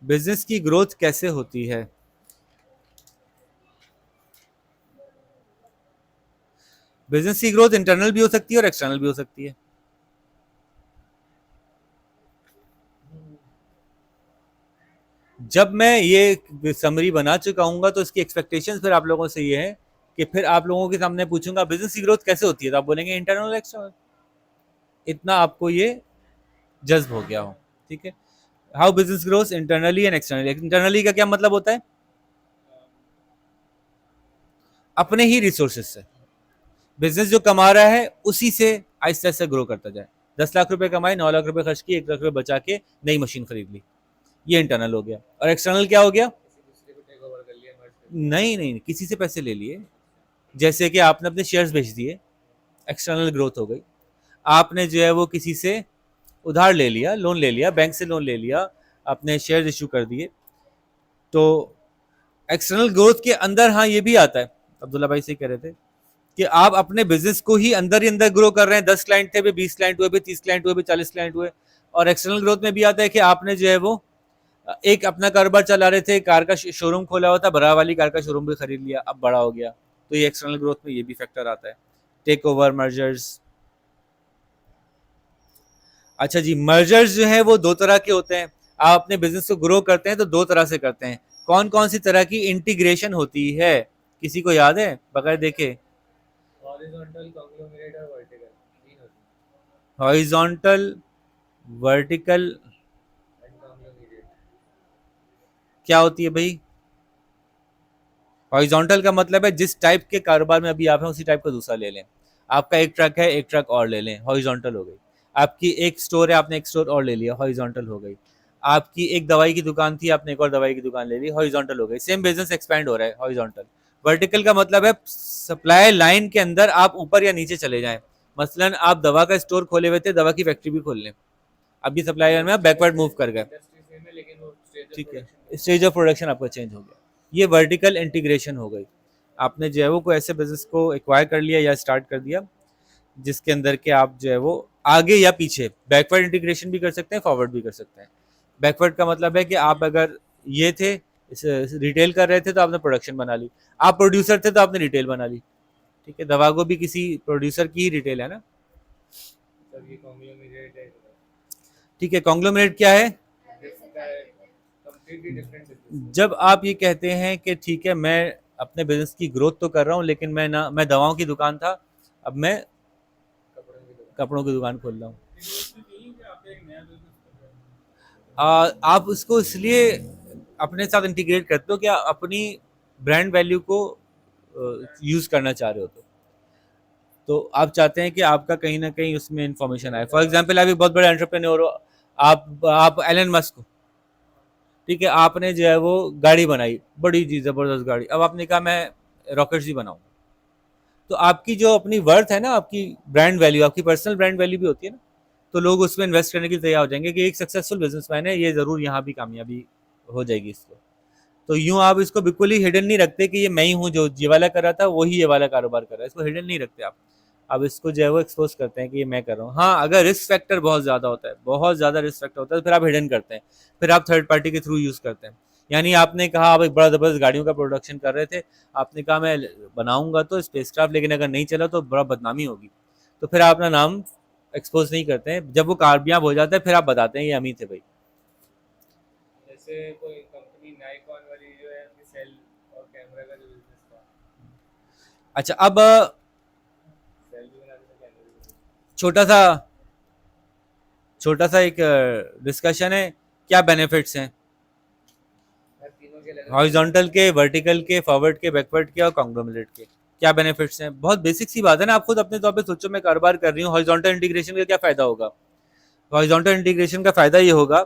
बिजनेस की ग्रोथ कैसे होती है? बिजनेस की ग्रोथ इंटरनल भी हो सकती है और एक्सटर्नल भी हो सकती है। जब मैं ये समरी बना चुका हूँ तो इसकी एक्सपेक्टेशंस फिर आप लोगों से ये है कि फिर आप लोगों के सामने पूछूंगा बिजनेस की ग्रोथ कैसे होती है तो आप बोलेंगे इंटरनल एक्सटर्नल। इतना आपको ये जज्ब हो गया हो, ठीक है। How business growth internally and externally. Internally का क्या मतलब होता है? अपने ही रिसोर्सेज से बिजनेस जो कमा रहा है उसी से आहिस्ता आहिस्ता ग्रो करता जाए। 10 लाख रुपए कमाए, 9 लाख रुपए खर्च किए, 1 लाख रुपए बचा के नई मशीन खरीद ली, ये इंटरनल हो गया। और एक्सटर्नल क्या हो गया? किसी दूसरे को टेक ओवर कर लिया, मर्ज कर लिया। नहीं नहीं, किसी से पैसे ले लिए, जैसे कि आपने अपने शेयर्स बेच दिए, एक्सटर्नल ग्रोथ हो गई। आपने जो है वो किसी से उधार ले लिया, लोन ले लिया, बैंक से लोन ले लिया, अपने शेयर इशू कर दिए, तो एक्सटर्नल ग्रोथ के अंदर हाँ ये भी आता है, अब्दुल्ला भाई से कह रहे थे कि आप अपने बिजनेस को ही अंदर ग्रो कर रहे हैं। 10 क्लाइंट थे, 20 क्लाइंट हुए, 30 क्लाइंट हुए, 40 क्लाइंट हुए। और एक्सटर्नल ग्रोथ में भी आता है कि आपने जो है वो एक अपना कारोबार चला रहे थे, कार का शोरूम खोला हुआ था, बड़ा वाली कार का शोरूम भी खरीद लिया, अब बड़ा हो गया, तो ये एक्सटर्नल ग्रोथ में ये भी फैक्टर आता है, टेक ओवर, मर्जर्स। अच्छा जी, मर्जर्स जो है वो दो तरह के होते हैं। आप अपने बिजनेस को ग्रो करते हैं तो दो तरह से करते हैं। कौन कौन सी तरह की इंटीग्रेशन होती है, किसी को याद है बगैर देखे? हॉरिजॉन्टल, कॉन्ग्लोमरेट और वर्टिकल, तीन होती हॉरिजॉन्टल, वर्टिकल, है। And conglomerate. क्या होती है भाई? हॉरिजॉन्टल का मतलब है जिस टाइप के कारोबार में अभी आप हैं उसी टाइप का दूसरा ले लें। आपका एक ट्रक है, एक ट्रक और ले लें, हॉरिजॉन्टल हो गई। आपकी एक स्टोर है, आपने एक स्टोर और ले लिया, हॉरिजॉन्टल हो गई। आपकी एक दवाई की दुकान थी, आपने एक और दवाई की दुकान ले ली, हॉरिजॉन्टल हो गई। सेम बिजनेस एक्सपैंड हो रहा है, हॉरिजॉन्टल। वर्टिकल का मतलब है सप्लाई लाइन के अंदर आप ऊपर या नीचे चले जाएं। मसलन आप दवा का स्टोर खोले हुए थे, दवा की फैक्ट्री भी खोल लें, अब ये सप्लाई लाइन में आप बैकवर्ड मूव कर गए, इंडस्ट्री सेम है लेकिन वो स्टेज ऑफ ठीक है, प्रोडक्शन। स्टेज ऑफ प्रोडक्शन आपका चेंज हो गया। ये वर्टिकल इंटीग्रेशन हो गई। आपने जो है वो कोई ऐसे बिजनेस को एक्वायर कर लिया या स्टार्ट कर दिया जिसके अंदर के आप जो है वो आगे या पीछे बैकवर्ड इंटीग्रेशन भी कर सकते हैं, फॉरवर्ड भी कर सकते हैं। बैकवर्ड का मतलब है कि आप अगर ये थे, रिटेल कर रहे थे तो आपने प्रोडक्शन बना ली, आप प्रोड्यूसर थे तो आपने रिटेल बना ली, ठीक है। दवा को भी किसी प्रोड्यूसर की ही रिटेल है ना, तब ये कॉन्ग्लोमरेट है। ठीक है। कॉन्ग्लोमरेट क्या है? Completely different business. जब आप ये कहते हैं कि ठीक है मैं अपने बिजनेस की ग्रोथ तो कर रहा हूँ लेकिन मैं दवाओं की दुकान था, अब मैं कपड़ों की दुकान खोल रहा हूँ। Seriously नहीं कि आप एक नया business कर रहे हो? आप उसको इसलिए अपने साथ इंटीग्रेट करते हो कि आप अपनी ब्रांड वैल्यू को यूज़ करना चाह रहे हो, तो आप चाहते हैं कि आपका कहीं ना कहीं उसमें इंफॉर्मेशन आए। फॉर एग्जांपल, आप एक बहुत बड़े एंटरप्रेन्योर हो, आप एलन मस्क हो, ठीक है, आपने जो है वो गाड़ी बनाई, बड़ी जी ज़बरदस्त गाड़ी, अब आपने कहा मैं रॉकेट्स ही बनाऊँ, तो आपकी जो अपनी वर्थ है ना, आपकी ब्रांड वैल्यू, आपकी पर्सनल ब्रांड वैल्यू भी होती है ना, तो लोग उसमें इन्वेस्ट करने के लिए तैयार हो जाएंगे कि एक सक्सेसफुल बिजनेसमैन है, ये ज़रूर यहाँ भी कामयाबी हो जाएगी इसको। तो यूँ आप इसको बिल्कुल ही हिडन नहीं रखते कि ये मैं ही हूँ जो ये वाला कर रहा था, वही ये वाला कारोबार कर रहा है, इसको हिडन नहीं रखते आप इसको जो है वो एक्सपोज करते हैं कि ये मैं कर रहा हूँ। हाँ, अगर रिस्क फैक्टर बहुत ज़्यादा होता है, बहुत ज़्यादा रिस्क फैक्टर होता है, तो फिर आप हिडन करते हैं, फिर आप थर्ड पार्टी के थ्रू यूज़ करते हैं। यानी आपने कहा आप एक बड़ा ज़बरदस्त गाड़ियों का प्रोडक्शन कर रहे थे, आपने कहा मैं बनाऊंगा तो स्पेसक्राफ्ट, लेकिन अगर नहीं चला तो बड़ा बदनामी होगी, तो फिर आप अपना नाम एक्सपोज नहीं करते हैं। जब वो कामयाब हो जाता है फिर आप बताते हैं ये हम ही थे भाई। जैसे कोई कंपनी नाइकॉन वाली जो है उनकी सेल और कैमरा का जो बिजनेस था, अच्छा, अब सेल भी बनाते थे कैमरा भी बनाते छोटा सा छोटा सा एक डिस्कशन है, क्या बेनिफिट्स हैं थे। हर तीनों के अलग अलग हॉरिजॉन्टल के, वर्टिकल के, फॉरवर्ड के, बैकवर्ड के और कॉन्ग्लोमरेट के? क्या बेनिफिट्स हैं? बहुत बेसिक सी बात है ना, आप खुद अपने तौर पे सोचो, मैं कारोबार कर रही हूँ, हॉरिजॉन्टल इंटीग्रेशन का क्या फायदा होगा? हॉरिजॉन्टल इंटीग्रेशन का फायदा ये होगा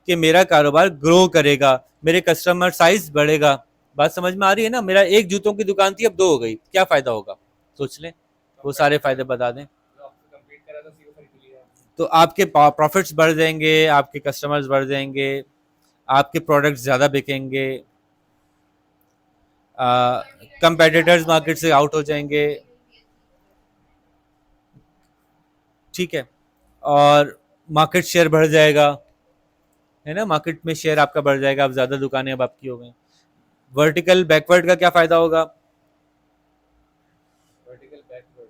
कि मेरा कारोबार ग्रो करेगा, मेरे कस्टमर साइज बढ़ेगा। बात समझ में आ रही है ना? मेरा एक जूतों की दुकान थी, अब दो हो गई, क्या फायदा होगा? सोच लें, वो सारे फायदे बता दें। जो आपसे कम्पीट करा था उसी को खरीद लिया। तो आपके प्रॉफिट्स बढ़ जाएंगे, आपके कस्टमर्स बढ़ जाएंगे, आपके प्रोडक्ट्स ज़्यादा बिकेंगे, कंपेटिटर्स मार्केट से आउट हो जाएंगे, ठीक है, और मार्केट शेयर बढ़ जाएगा, है ना, मार्केट में शेयर आपका बढ़ जाएगा, अब ज़्यादा दुकानें अब आपकी हो गई। वर्टिकल बैकवर्ड का क्या फ़ायदा होगा? वर्टिकल बैकवर्ड,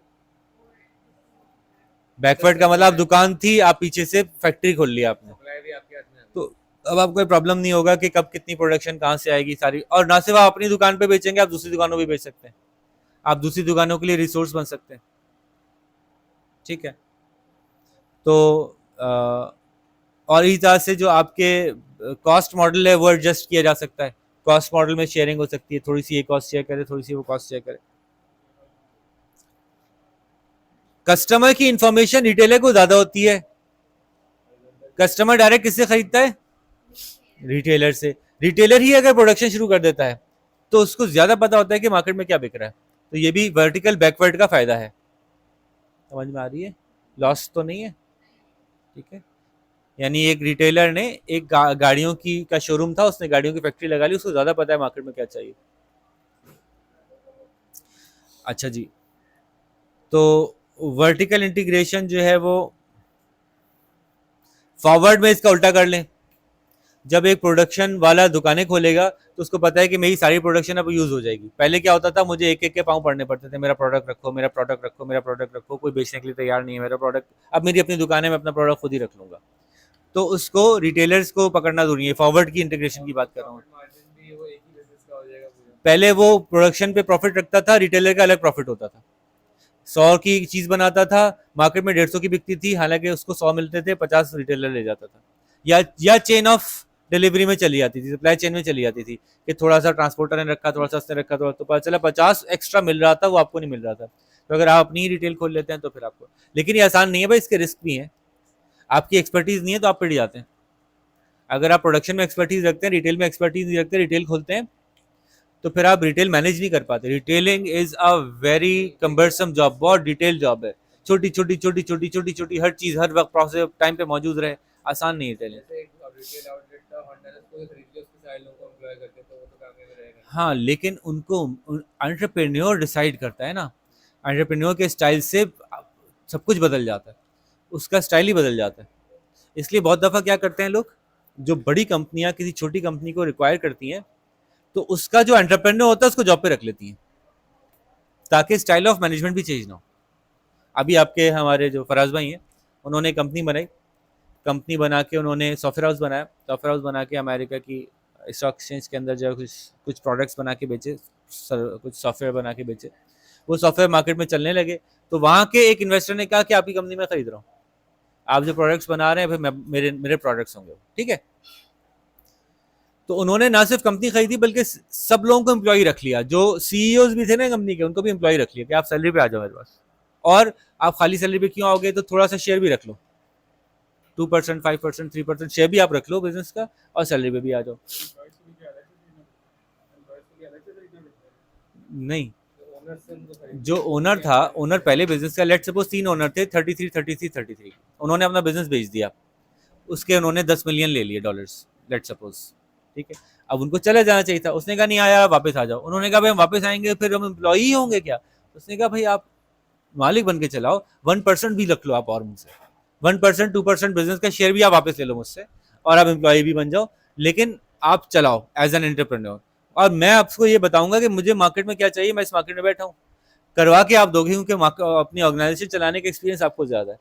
बैकवर्ड का मतलब आप दुकान थी, आप पीछे से फैक्ट्री खोल लिया आपने, सप्लाई भी आपके हाथ में आ गई। तो अब आपको कोई प्रॉब्लम नहीं होगा कि कब कितनी प्रोडक्शन कहाँ से आएगी सारी, और ना सिर्फ आप अपनी दुकान पे बेचेंगे, आप दूसरी दुकानों पे बेच सकते हैं, आप दूसरी दुकानों के लिए रिसोर्स बन सकते हैं, ठीक है। तो और इस तरह से जो आपके कॉस्ट मॉडल है वो एडजस्ट किया जा सकता है, कॉस्ट मॉडल में शेयरिंग हो सकती है, थोड़ी सी ये कॉस्ट शेयर करे, थोड़ी सी वो कॉस्ट शेयर करे। कस्टमर की इंफॉर्मेशन रिटेलर को ज्यादा होती है, कस्टमर डायरेक्ट किससे खरीदता है? रिटेलर से। रिटेलर ही अगर प्रोडक्शन शुरू कर देता है तो उसको ज्यादा पता होता है कि मार्केट में क्या बिक रहा है, तो ये भी वर्टिकल बैकवर्ड का फायदा है। समझ में आ रही है? लॉस तो नहीं है, ठीक है। यानी एक रिटेलर ने एक गाड़ियों की का शोरूम था, उसने गाड़ियों की फैक्ट्री लगा ली, उसको ज्यादा पता है मार्केट में क्या चाहिए। अच्छा जी, तो वर्टिकल इंटीग्रेशन जो है वो, फॉरवर्ड में इसका उल्टा कर लें, जब एक प्रोडक्शन वाला दुकानें खोलेगा तो उसको पता है कि मेरी सारी प्रोडक्शन अब यूज हो जाएगी। पहले क्या होता था, मुझे एक एक के पाँव पड़ने पड़ते थे, मेरा प्रोडक्ट रखो, मेरा प्रोडक्ट रखो, मेरा प्रोडक्ट रखो, कोई बेचने के लिए तैयार नहीं है मेरा प्रोडक्ट, अब मेरी अपनी दुकान है, मैं अपना प्रोडक्ट खुद ही रख लूंगा। तो उसको रिटेलर्स को पकड़ना जरूरी है, फॉरवर्ड की इंटीग्रेशन की बात कर रहा हूँ। प्रॉफिट मार्जिन भी वो एक ही बिजनेस का हो जाएगा पूरा। पहले वो प्रोडक्शन पे प्रॉफिट रखता था, रिटेलर का अलग प्रॉफिट होता था, 100 की चीज बनाता था, मार्केट में 150 की बिकती थी, हालांकि उसको 100 मिलते थे, 50 रिटेलर ले जाता था। या चेन ऑफ डिलीवरी में चली जाती थी, सप्लाई चेन में चली जाती थी कि थोड़ा सा ट्रांसपोर्टर ने रखा, थोड़ा सा उसने रखा, थोड़ा तो पता चला 50 एक्स्ट्रा मिल रहा था, वो आपको नहीं मिल रहा था। तो अगर आप अपनी ही रिटेल खोल लेते हैं तो फिर आपको, लेकिन ये आसान नहीं है भाई, इसके रिस्क भी हैं। आपकी एक्सपर्टीज नहीं है तो आप पिट जाते हैं। अगर आप प्रोडक्शन में एक्सपर्टीज रखते हैं, रिटेल में एक्सपर्टीज नहीं रखते, रिटेल खोलते हैं, तो फिर आप रिटेल मैनेज नहीं कर पाते। Retailing is a very cumbersome job, बहुत डिटेल जॉब है, छोटी छोटी छोटी छोटी छोटी छोटी हर चीज हर वक्त प्रोसेस टाइम पे मौजूद रहे, आसान नहीं रिटेलिंग। जैसे एक रिटेल आउटलेट था, होंडा ने उसको खरीद लिया, उसके सारे लोगों को एम्प्लॉय करके, तो वो तो कामयाब रहेगा नहीं। हाँ, लेकिन उनको एंटरप्रेन्योर डिसाइड करता है ना, एंटरप्रेन्योर के स्टाइल से सब कुछ बदल जाता है, उसका स्टाइल ही बदल जाता है। इसलिए बहुत दफ़ा क्या करते हैं लोग, जो बड़ी कंपनियां किसी छोटी कंपनी को रिक्वायर करती हैं, तो उसका जो एंटरप्रेन्योर होता है उसको जॉब पे रख लेती हैं, ताकि स्टाइल ऑफ मैनेजमेंट भी चेंज ना हो। अभी आपके हमारे जो फराज भाई हैं, उन्होंने कंपनी बनाई, कंपनी बना के उन्होंने सॉफ्टवेयर हाउस बनाया, सॉफ्टवेयर हाउस बना के अमेरिका की स्टॉक एक्सचेंज के अंदर जो कुछ कुछ प्रोडक्ट्स बना के बेचे, कुछ सॉफ्टवेयर बना के बेचे, वो सॉफ्टवेयर मार्केट में चलने लगे, तो वहाँ के एक इन्वेस्टर ने कहा कि आपकी कंपनी में खरीद रहा हूँ, आप जो प्रोडक्ट्स बना रहे हैं फिर मेरे मेरे प्रोडक्ट्स होंगे, ठीक है। तो उन्होंने ना सिर्फ कंपनी खरीदी बल्कि सब लोगों को एम्प्लॉय रख लिया, जो सीईओ भी थे ना कंपनी के, उनको भी एम्प्लॉय रख लिया कि आप सैलरी पे आ जाओ मेरे पास, और आप खाली सैलरी पे क्यों आओगे, तो थोड़ा सा शेयर भी रख लो, 2%, 5%, 3% शेयर भी आप रख लो बिजनेस का, और सैलरी पे भी आ जाओ। नहीं, ओनर से उनको खरीद जो ओनर था, ओनर पहले बिजनेस का, लेट सपोज 3 ओनर थे, 33, 33, 33, उन्होंने अपना बिजनेस बेच दिया, उसके उन्होंने 10 मिलियन ले लिए डॉलर्स, लेट सपोज, ठीक है। अब उनको चले जाना चाहिए था, उसने कहा नहीं आया, वापस आ जाओ। उन्होंने कहा भाई हम वापस आएंगे फिर हम एम्प्लॉय ही होंगे क्या, उसने कहा भाई आप मालिक बन के चलाओ, 1% भी रख लो आप और मुझसे, 1%, 2% बिजनेस का शेयर भी आप वापस ले लो मुझसे, और आप एम्प्लॉय भी बन जाओ, लेकिन आप चलाओ एज एन एंटरप्रेन्योर, और मैं आपको ये बताऊंगा कि मुझे मार्केट में क्या चाहिए, मैं इस मार्केट में बैठा हूँ, करवा के आप दोगे, क्योंकि अपनी ऑर्गेनाइजेशन चलाने का एक्सपीरियंस आपको ज्यादा है।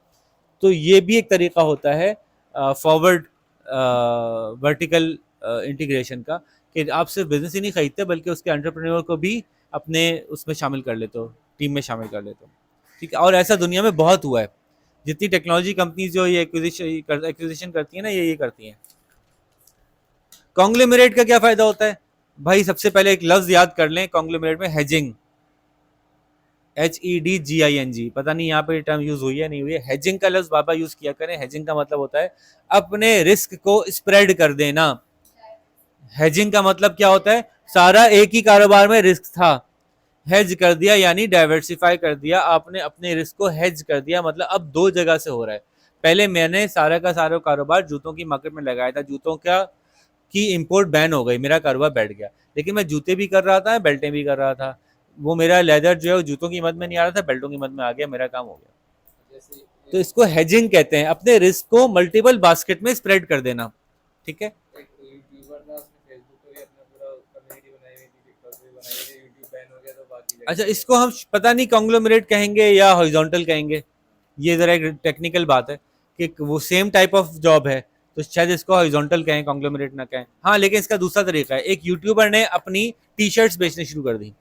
तो ये भी एक तरीका होता है फॉरवर्ड वर्टिकल इंटीग्रेशन का, कि आप सिर्फ बिजनेस ही नहीं खरीदते बल्कि उसके एंटरप्रेन्योर को भी अपने उसमें शामिल कर लेते हो, टीम में शामिल कर लेते हो, ठीक है। और ऐसा दुनिया में बहुत हुआ है, जितनी टेक्नोलॉजी कंपनीज जो ये एक्विजिशन करती है ना, ये करती हैं। कॉन्ग्लोमरेट का क्या फायदा होता है भाई, सबसे पहले एक लफ्ज याद कर लें कॉन्ग्लोमरेट में, हेजिंग, HEDGING, पता नहीं यहाँ पे टर्म यूज हुई है नहीं हुई है, हेजिंग का लफ्ज बाबा यूज किया करें। हेजिंग का मतलब होता है अपने रिस्क को स्प्रेड कर देना। हेजिंग का मतलब क्या होता है, सारा एक ही कारोबार में रिस्क था, हेज कर दिया यानी डाइवर्सिफाई कर दिया, आपने अपने रिस्क को हेज कर दिया, मतलब अब दो जगह से हो रहा है। पहले मैंने सारा का सारा कारोबार जूतों की मार्केट में लगाया था, जूतों का की इंपोर्ट बैन हो गई, मेरा कारोबार बैठ गया, लेकिन मैं जूते भी कर रहा था, बेल्टें भी कर रहा था, वो मेरा लेदर जो है वो जूतों की मद में नहीं आ रहा था, बेल्टों की मद में आ गया, मेरा काम हो गया। जैसे तो इसको हेजिंग कहते हैं, अपने रिस्क को मल्टीपल बास्केट में स्प्रेड कर देना, ठीक है। एक यूट्यूबर था, उसने फेसबुक पे भी अपना पूरा कम्युनिटी बनाई हुई थी, टिकटॉक पे भी बनाई हुई थी, यूट्यूब बैन हो गया तो बाकी अच्छा, जगह इसको हम पता नहीं कॉन्ग्लोमरेट कहेंगे या हॉरिजॉन्टल कहेंगे, ये जरा एक टेक्निकल बात है कि वो सेम टाइप ऑफ जॉब है, तो शायद इसको हॉरिजॉन्टल कहें, कॉन्ग्लोमरेट ना कहें। हाँ, लेकिन इसका दूसरा तरीका है, एक यूट्यूबर ने अपनी टी शर्ट्स बेचनी शुरू कर दी,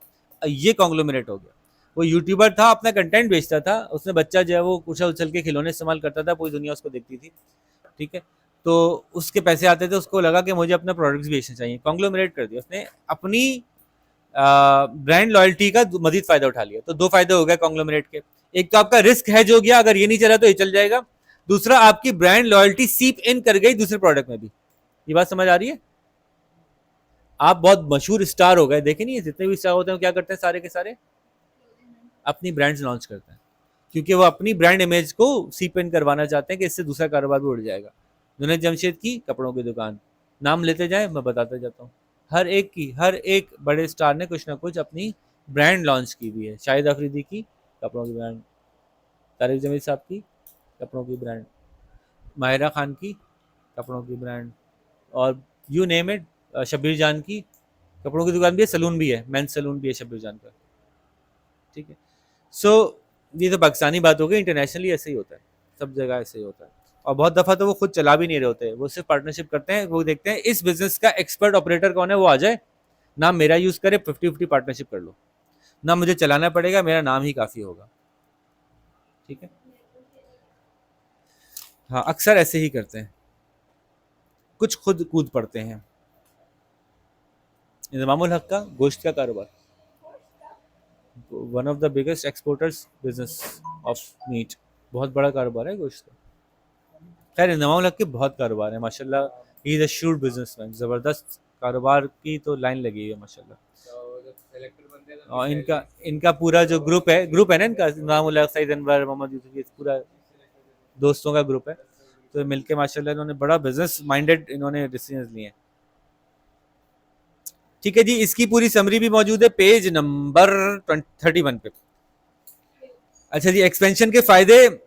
ये कॉन्ग्लोमरेट हो गया। वो यूट्यूबर था, अपना कंटेंट बेचता था, उसने बच्चा जो है वो उछल उछल के खिलौने इस्तेमाल करता था, पूरी दुनिया उसको देखती थी, ठीक है। तो उसके पैसे आते थे, उसको लगा कि मुझे अपने प्रोडक्ट्स बेचने चाहिए, कॉन्ग्लोमरेट कर दिया उसने, अपनी ब्रांड लॉयल्टी का मजीद फायदा उठा लिया। तो दो फायदे हो गए कॉन्ग्लोमरेट के, एक तो आपका रिस्क हैज हो गया, अगर ये नहीं चला तो ये चल जाएगा, दूसरा आपकी ब्रांड लॉयल्टी सीप इन कर गई दूसरे प्रोडक्ट में भी। ये बात समझ आ रही है, आप बहुत मशहूर स्टार हो गए, देखे नहीं, जितने भी स्टार होते हैं क्या करते हैं, सारे के सारे अपनी ब्रांड्स लॉन्च करते हैं, क्योंकि वो अपनी ब्रांड इमेज को सीप इन करवाना चाहते हैं कि इससे दूसरा कारोबार भी उड़ जाएगा। जुनैद जमशेद की कपड़ों की दुकान, नाम लेते जाए, मैं बताता जाता हूँ, हर एक की, हर एक बड़े स्टार ने कुछ ना कुछ अपनी ब्रांड लॉन्च की हुई है। शाहिद अफरीदी की कपड़ों की ब्रांड, तारिक जमील साहब की कपड़ों की ब्रांड, माहिरा खान की कपड़ों की ब्रांड, और यू नेम इट, शब्बीर जान की कपड़ों की दुकान भी है, सलून भी है, मेंस सलून भी है शब्बीर जान का, ठीक है। सो ये तो पाकिस्तानी बात हो गई, इंटरनेशनली ऐसे ही होता है, सब जगह ऐसे ही होता है। और बहुत दफ़ा तो वो खुद चला भी नहीं रहे होते, वो सिर्फ पार्टनरशिप करते हैं, वो देखते हैं इस बिजनेस का एक्सपर्ट ऑपरेटर कौन है, वो आ जाए, नाम मेरा यूज़ करे, 50-50 पार्टनरशिप कर लो, ना मुझे चलाना पड़ेगा, मेरा नाम ही काफ़ी होगा, ठीक है। हाँ, अक्सर ऐसे ही करते हैं, कुछ खुद कूद पड़ते हैं। इंतजामुल हक का गोश्त का कारोबार, one of the biggest exporters business of meat, बहुत बड़ा कारोबार है गोश्त का। खैर, इंतजामुल हक के बहुत कारोबार है माशाल्लाह, he is a should businessman, ज़बरदस्त कारोबार की तो लाइन लगी है माशाल्लाह। तो जब सेलेक्टर बनते हैं तो और उनकी इनका सैलरी इनका पूरा जो ग्रुप है ना, इनका इंतजामुल हक, सईद अनवर, मोहम्मद यूसुफ, ये पूरा दोस्तों का ग्रुप है, तो मिलके माशाल्लाह इन्होंने बड़ा बिजनेस माइंडेड इन्होंने डिसीजन लिए हैं, ठीक है जी। इसकी पूरी समरी भी मौजूद है पेज नंबर 31 पे। अच्छा जी, एक्सपेंशन के फायदे,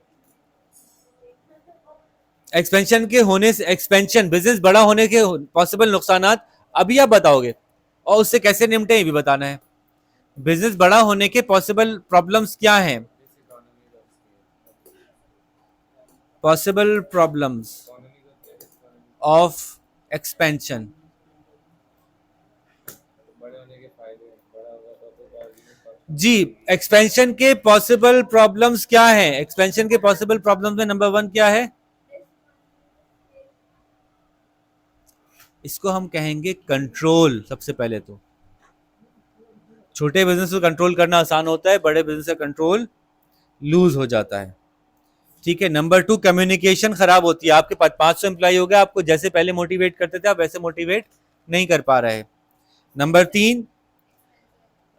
एक्सपेंशन के होने से, एक्सपेंशन बिजनेस बड़ा होने के पॉसिबल नुकसानात अभी आप बताओगे, और उससे कैसे निपटे ये भी बताना है। बिजनेस बड़ा होने के पॉसिबल प्रॉब्लम्स क्या हैं, जिस इकोनॉमी का उसकी पॉसिबल प्रॉब्लम्स इकोनॉमी का क्या इकोनॉमी ऑफ एक्सपेंशन। बड़े होने के फायदे हैं, बड़ा होगा तो बिजनेस जी, एक्सपेंशन के पॉसिबल प्रॉब्लम्स क्या हैं? एक्सपेंशन के पॉसिबल प्रॉब्लम्स में नंबर वन क्या है? इसको हम कहेंगे कंट्रोल। सबसे पहले तो छोटे बिजनेस को कंट्रोल करना आसान होता है, बड़े बिजनेस का कंट्रोल लूज हो जाता है। ठीक है। नंबर टू, कम्युनिकेशन खराब होती है। आपके पास 500 एम्प्लॉय हो गए, आपको जैसे पहले मोटिवेट करते थे आप वैसे मोटिवेट नहीं कर पा रहे। नंबर तीन,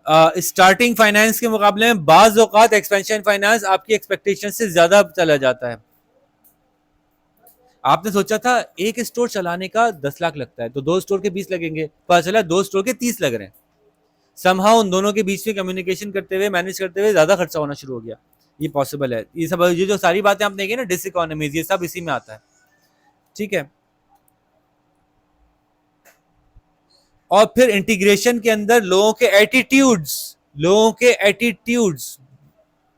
स्टार्टिंग फाइनेंस के मुकाबले में बाज औकात एक्सपेंशन फाइनेंस आपकी एक्सपेक्टेशन से ज्यादा चला जाता है। आपने सोचा था एक स्टोर चलाने का 10 लाख लगता है, तो 2 स्टोर के 20 लगेंगे, पता चला 2 स्टोर के 30 लग रहे हैं। समहाउ उन दोनों के बीच में कम्युनिकेशन करते हुए, मैनेज करते हुए ज्यादा खर्चा होना शुरू हो गया। ये पॉसिबल है। ये सब, ये जो सारी बातें आपने की ना, डिसइकोनॉमीज, ये सब इसी में आता है। ठीक है। और फिर इंटीग्रेशन के अंदर लोगों के एटीट्यूड्स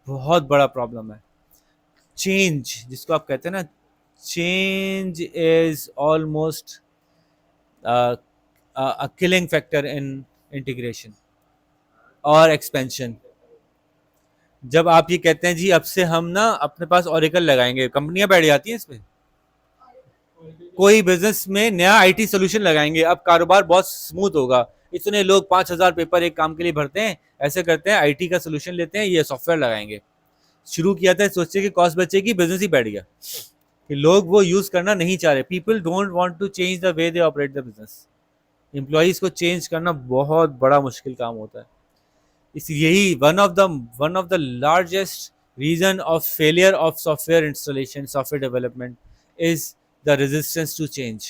बहुत बड़ा प्रॉब्लम है। चेंज जिसको आप कहते हैं ना, change is almost a killing factor in integration और एक्सपेंशन। जब आप ये कहते हैं जी अब से हम ना अपने पास ओरेकल लगाएंगे, कंपनियां बैठ जाती हैं इस पे। कोई बिजनेस में नया आईटी सोल्यूशन लगाएंगे, अब कारोबार बहुत स्मूथ होगा। इतने लोग 5,000 पेपर एक काम के लिए भरते हैं, ऐसे करते हैं आईटी का सोल्यूशन लेते हैं, ये सॉफ्टवेयर लगाएंगे। शुरू किया था सोचे कि कॉस्ट बचेगी, बिजनेस ही बैठ गया कि लोग वो यूज करना नहीं चाह रहे। People don't want to change the way they operate the business. Employees को चेंज करना बहुत बड़ा मुश्किल काम होता है। इस यही one of the largest reason of failure of software installation, software development is the resistance to change.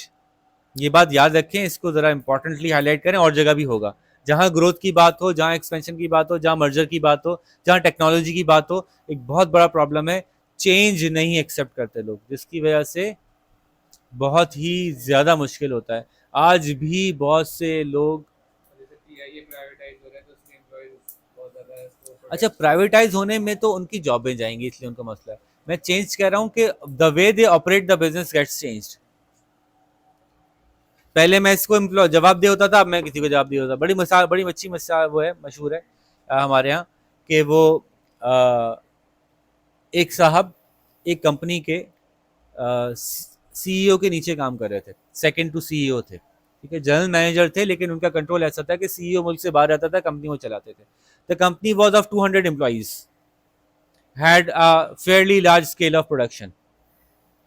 ये बात याद रखें, इसको जरा इंपॉर्टेंटली हाईलाइट करें। और जगह भी होगा, जहां ग्रोथ की बात हो, जहां एक्सपेंशन की बात हो, जहां मर्जर की बात हो, जहां टेक्नोलॉजी की बात हो, एक बहुत बड़ा प्रॉब्लम है, चेंज नहीं एक्सेप्ट करते लोग, जिसकी वजह से बहुत ही ज्यादा मुश्किल होता है। आज भी बहुत से लोग, जैसे टीआईए प्राइवेटाइज हो रहा है तो उसके एम्प्लॉइज बहुत ज़्यादा है, तो अच्छा, प्रोडक्ट्स प्राइवेटाइज होने में तो उनकी जॉबें जाएंगी, इसलिए उनका मसला है। मैं चेंज कह रहा हूं कि the way they operate the business gets changed. पहले मैं इसको जवाब दे होता था, अब मैं किसी को जवाब दिया होता। बड़ी अच्छी मिसाल वो है, मशहूर है हमारे यहाँ, कि वो अ, एक साहब एक कंपनी के सीईओ के नीचे काम कर रहे थे, सेकंड टू सीईओ थे। ठीक है, जनरल मैनेजर थे, लेकिन उनका कंट्रोल ऐसा था कि सीईओ मुल्क से बाहर रहता था, कंपनी वो चलाते थे। The company was of 200 employees, had a fairly large scale of production.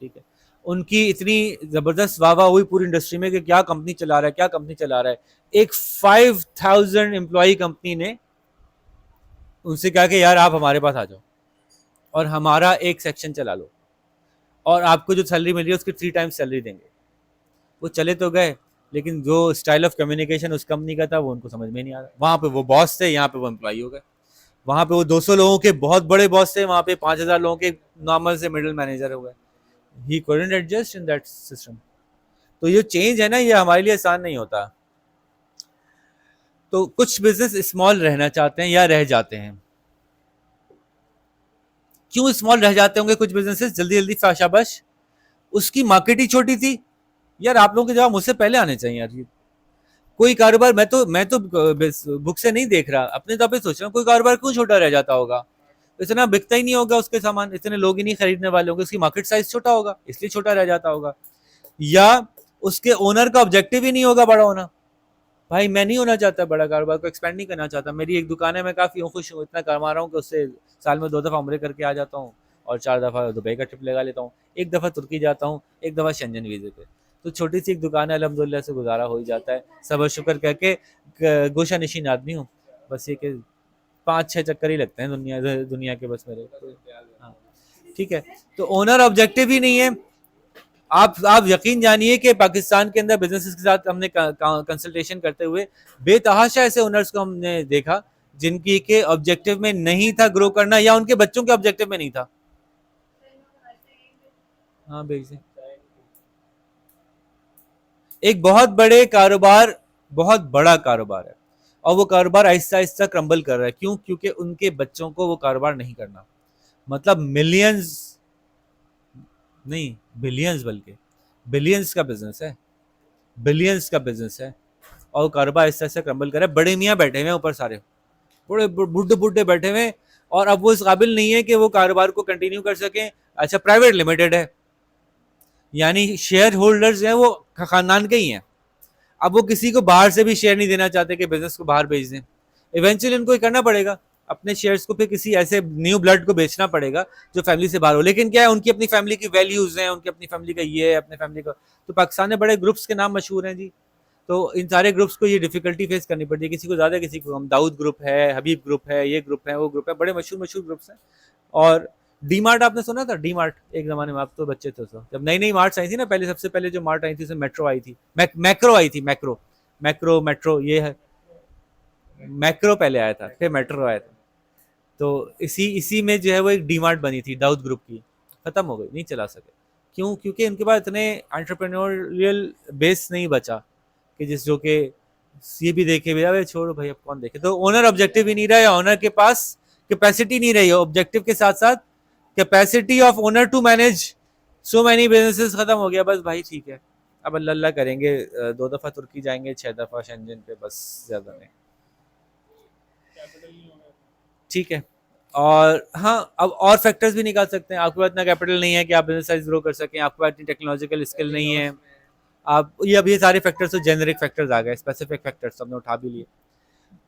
ठीक है, उनकी इतनी जबरदस्त वाह हुई पूरी इंडस्ट्री में कि क्या कंपनी चला रहा है, क्या कंपनी चला रहा है। एक 5,000 एम्प्लॉय कंपनी ने उनसे कहा कि यार आप हमारे पास आ जाओ और हमारा एक सेक्शन चला लो, और आपको जो सैलरी मिल रही है उसकी 3 टाइम्स सैलरी देंगे। वो चले तो गए, लेकिन जो स्टाइल ऑफ कम्युनिकेशन उस कंपनी का था वो उनको समझ में नहीं आ रहा। वहां पे वो बॉस थे, यहाँ पे वो एम्प्लॉय हो गए। वहां पे वो 200 लोगों के बहुत बड़े बॉस थे, वहां पे 5,000 लोगों के नॉर्मल से मिडिल मैनेजर हो गए। ही couldn't adjust in that system. तो ये चेंज है ना, ये हमारे लिए आसान नहीं होता। तो कुछ बिजनेस स्मॉल रहना चाहते हैं या रह जाते हैं। क्यों स्मॉल रह जाते होंगे कुछ बिजनेसेस जल्दी जल्दी शाबाश? उसकी मार्केट ही छोटी थी। यार आप लोगों के जवाब मुझसे पहले आने चाहिए यार। ये कोई कारोबार, मैं तो बुक से नहीं देख रहा, अपने तौर पे सोच रहा हूँ, कोई कारोबार क्यों छोटा रह जाता होगा? इतना बिकता ही नहीं होगा उसके सामान, इतने लोग ही नहीं खरीदने वाले होंगे, उसकी मार्केट साइज छोटा होगा इसलिए छोटा रह जाता होगा। या उसके ओनर का ऑब्जेक्टिव ही नहीं होगा बड़ा होना। भाई मैं नहीं होना चाहता बड़ा, कारोबार को एक्सपेंड नहीं करना चाहता। मेरी एक दुकान है, मैं काफ़ी खुश हूँ, इतना कमा रहा हूँ कि उससे साल में 2 दफ़ा उम्रे करके आ जाता हूँ और 4 दफ़ा दुबई का ट्रिप लगा लेता हूँ, एक दफ़ा तुर्की जाता हूँ, एक दफ़ा शेंजन वीज़े पे। तो छोटी सी एक दुकान है, अल्हम्दुलिल्लाह से गुजारा हो ही जाता है, सबर शुक्र कह के। गोशा नशीन आदमी हूँ, बस ये कि 5-6 चक्कर ही लगते हैं दुनिया दुनिया के बस मेरे। हाँ, ठीक है। तो ओनर ऑब्जेक्टिव ही नहीं है। आप यकीन जानिए कि पाकिस्तान के अंदर बिजनेसेस के साथ हमने कंसल्टेशन करते हुए बेतहाशा ऐसे ओनर्स को हमने देखा जिनकी के ऑब्जेक्टिव में नहीं था ग्रो करना, या उनके बच्चों के ऑब्जेक्टिव में नहीं था। हाँ बेसिक, एक बहुत बड़ा कारोबार है, और वो कारोबार आहिस्ता आहिस्ता क्रम्बल कर रहा है। क्यों? क्योंकि उनके बच्चों को वो कारोबार नहीं करना। मतलब मिलियंस नहीं, बिलियंस, बल्कि बिलियंस का बिजनेस है, बिलियंस का बिजनेस है, और कारोबार आहिस्ता आहिस्ता क्रम्बल कर रहा है। बड़े मियाँ बैठे हुए हैं ऊपर सारे, बूढ़े बूढ़े बूढ़े बैठे हुए हैं, और अब वो इस काबिल नहीं है कि वो कारोबार को कंटिन्यू कर सकें। अच्छा, प्राइवेट लिमिटेड है, यानी शेयर होल्डर्स हैं वो खानदान के ही हैं। अब वो किसी को बाहर से भी शेयर नहीं देना चाहते कि बिजनेस को बाहर बेच दें। इवेंचुअली उनको ये करना पड़ेगा, अपने शेयर्स को फिर किसी ऐसे न्यू ब्लड को बेचना पड़ेगा जो फैमिली से बाहर हो। लेकिन क्या है, उनकी अपनी फैमिली की वैल्यूज हैं, उनकी अपनी फैमिली का ये है, अपने फैमिली का। तो पाकिस्तान में बड़े ग्रुप्स के नाम मशहूर हैं जी। तो इन सारे ग्रुप्स को ये डिफिकल्टी फेस करनी पड़ती है, किसी को ज़्यादा किसी को कम। दाऊद ग्रुप है, हबीब ग्रुप है, ये ग्रुप है, वो ग्रुप है, बड़े मशहूर मशहूर ग्रुप्स हैं। और डी मार्ट आपने सुना था? डी मार्ट एक जमाने में, आप तो बच्चे थे तो, जब नई नई मार्ट्स आई थी ना, पहले सबसे पहले जो मार्ट आई थी उसमें मेट्रो आई थी, मैक्रो आई थी, मैक्रो मैक्रो मेट्रो ये है, मैक्रो पहले आया था, फिर मेट्रो आया था। तो इसी इसी में जो है वो एक डी मार्ट बनी थी दाऊद ग्रुप की, खत्म हो गई, नहीं चला सके। क्यों? क्योंकि उनके पास इतने एंटरप्रेन्योरियल बेस नहीं बचा कि जिस जो कि ये भी देखे भी, अरे छोड़ो भाई अब कौन देखे। तो ओनर ऑब्जेक्टिव ही नहीं रहा, या ओनर के पास कैपेसिटी नहीं रही है। ऑब्जेक्टिव के साथ साथ capacity of owner to manage so many businesses खत्म हो गया। बस भाई ठीक है, अब अल्लाह अल्लाह करेंगे, 2 दफ़ा तुर्की जाएंगे, 6 दफ़ा शेंजन पे, बस ज़्यादा नहीं। कैपिटल नहीं होगा। ठीक है। और हाँ, अब और फैक्टर्स भी निकाल सकते हैं। आपके पास इतना कैपिटल नहीं है कि आप बिजनेस साइज ग्रो कर सकें, आपके पास इतनी टेक्नोलॉजिकल स्किल नहीं है। आप ये अब ये सारे फैक्टर्स तो जेनरिक फैक्टर्स आ गए, स्पेसिफिक फैक्टर्स हमने उठा भी लिए।